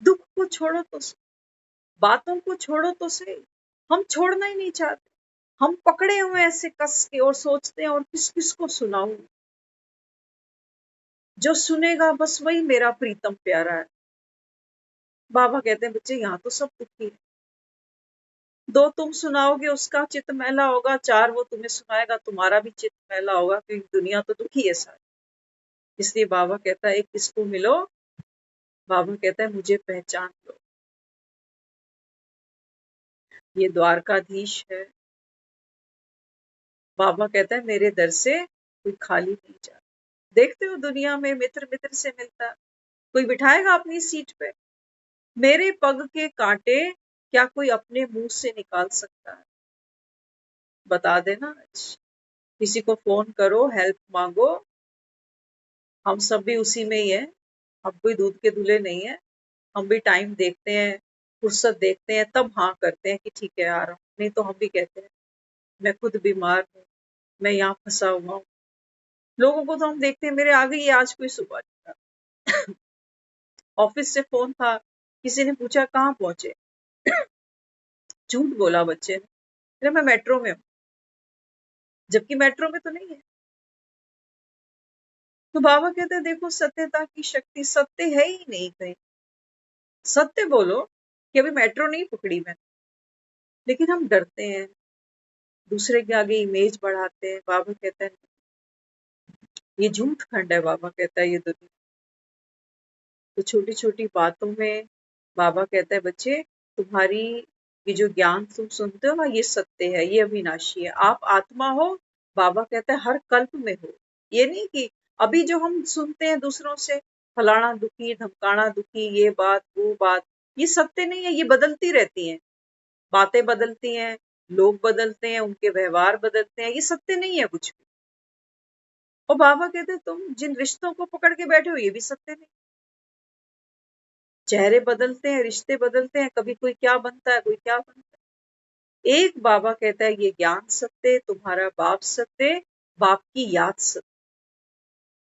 दुख को छोड़ो तो सही, बातों को छोड़ो तो सही, हम छोड़ना ही नहीं चाहते। हम पकड़े हुए ऐसे कस के और सोचते हैं और किस किस को सुनाऊं, जो सुनेगा बस वही मेरा प्रीतम प्यारा है। बाबा कहते हैं बच्चे यहाँ तो सब दुखी है, दो तुम सुनाओगे उसका चित्त मैला होगा, चार वो तुम्हें सुनाएगा तुम्हारा भी चित्त मैला होगा, क्योंकि दुनिया तो दुखी है सारी। इसलिए बाबा कहता है एक किसको मिलो, बाबा कहता है मुझे पहचान लो, ये द्वारकाधीश है। बाबा कहता है मेरे दर से कोई खाली नहीं जाता। देखते हो दुनिया में मित्र मित्र से मिलता, कोई बिठाएगा अपनी सीट पे। मेरे पग के कांटे क्या कोई अपने मुंह से निकाल सकता है? बता देना आज, किसी को फोन करो, हेल्प मांगो, हम सब भी उसी में ही है, हम कोई दूध के धुले नहीं है। हम भी टाइम देखते हैं, फुर्सत देखते हैं, तब हाँ करते हैं कि ठीक है आ रहा हूँ, नहीं तो हम भी कहते हैं मैं खुद बीमार हूँ, मैं यहाँ फंसा हुआ हूँ। लोगों को तो हम देखते हैं मेरे आ गई आज कोई सुबह नहीं था। ऑफिस से फोन था, किसी ने पूछा कहाँ पहुंचे, झूठ बोला बच्चे ने, अरे मैं मेट्रो में हूँ, जबकि मेट्रो में तो नहीं है। तो बाबा कहते हैं देखो सत्यता की शक्ति, सत्य है ही नहीं कहीं। सत्य बोलो कि अभी मेट्रो नहीं पकड़ी मैं, लेकिन हम डरते हैं, दूसरे के आगे इमेज बढ़ाते हैं। बाबा कहता है ये झूठ खंड है, बाबा कहता है ये दुनिया। तो छोटी छोटी बातों में बाबा कहता है बच्चे तुम्हारी ये जो ज्ञान तुम सुनते हो ना, ये सत्य है, ये अविनाशी है। आप आत्मा हो, बाबा कहता है हर कल्प में हो। ये नहीं कि अभी जो हम सुनते हैं दूसरों से, फलाना दुखी, धमकाना दुखी, ये बात वो बात, ये सत्य नहीं है, ये बदलती रहती हैं। बातें बदलती हैं, लोग बदलते हैं, उनके व्यवहार बदलते हैं, ये सत्य नहीं है कुछ भी। और बाबा कहते हैं तुम जिन रिश्तों को पकड़ के बैठे हो, ये भी सत्य नहीं। चेहरे बदलते हैं, रिश्ते बदलते हैं, कभी कोई क्या बनता है, कोई क्या बनता है। एक बाबा कहता है ये ज्ञान सत्य, तुम्हारा बाप सत्य, बाप की याद सत्य।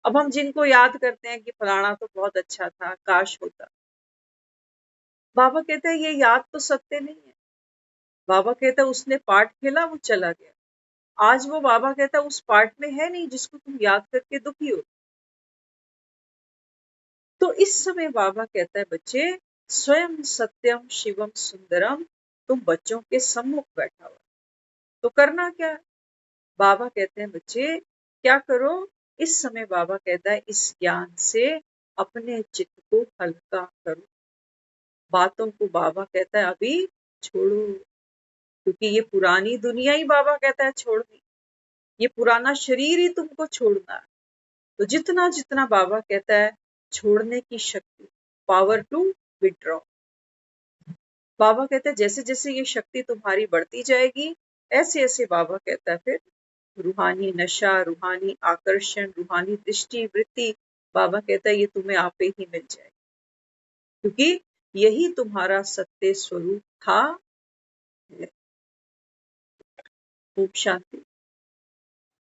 अब हम जिनको याद करते हैं कि फलाना तो बहुत अच्छा था, काश होता, बाबा कहता है ये याद तो सत्य नहीं है। बाबा कहता है उसने पार्ट खेला, वो चला गया। आज वो बाबा कहता है उस पार्ट में है नहीं जिसको तुम याद करके दुखी हो। तो इस समय बाबा कहता है बच्चे स्वयं सत्यम शिवम सुंदरम, तुम बच्चों के सम्मुख बैठा हुआ, तो करना क्या है? बाबा कहते हैं बच्चे क्या करो, इस समय बाबा कहता है इस ज्ञान से अपने चित्त को हल्का करो। बातों को बाबा कहता है अभी छोड़ो, क्योंकि ये पुरानी दुनिया ही बाबा कहता है छोड़नी, ये पुराना शरीर ही तुमको छोड़ना है। तो जितना जितना बाबा कहता है छोड़ने की शक्ति, पावर टू विड्रॉ, बाबा कहता है जैसे जैसे ये शक्ति तुम्हारी बढ़ती जाएगी, ऐसे ऐसे बाबा कहता है फिर रूहानी नशा, रूहानी आकर्षण, रूहानी दृष्टि वृत्ति, बाबा कहता है ये तुम्हें आपे ही मिल जाएगी, क्योंकि यही तुम्हारा सत्य स्वरूप था। ओम शांति।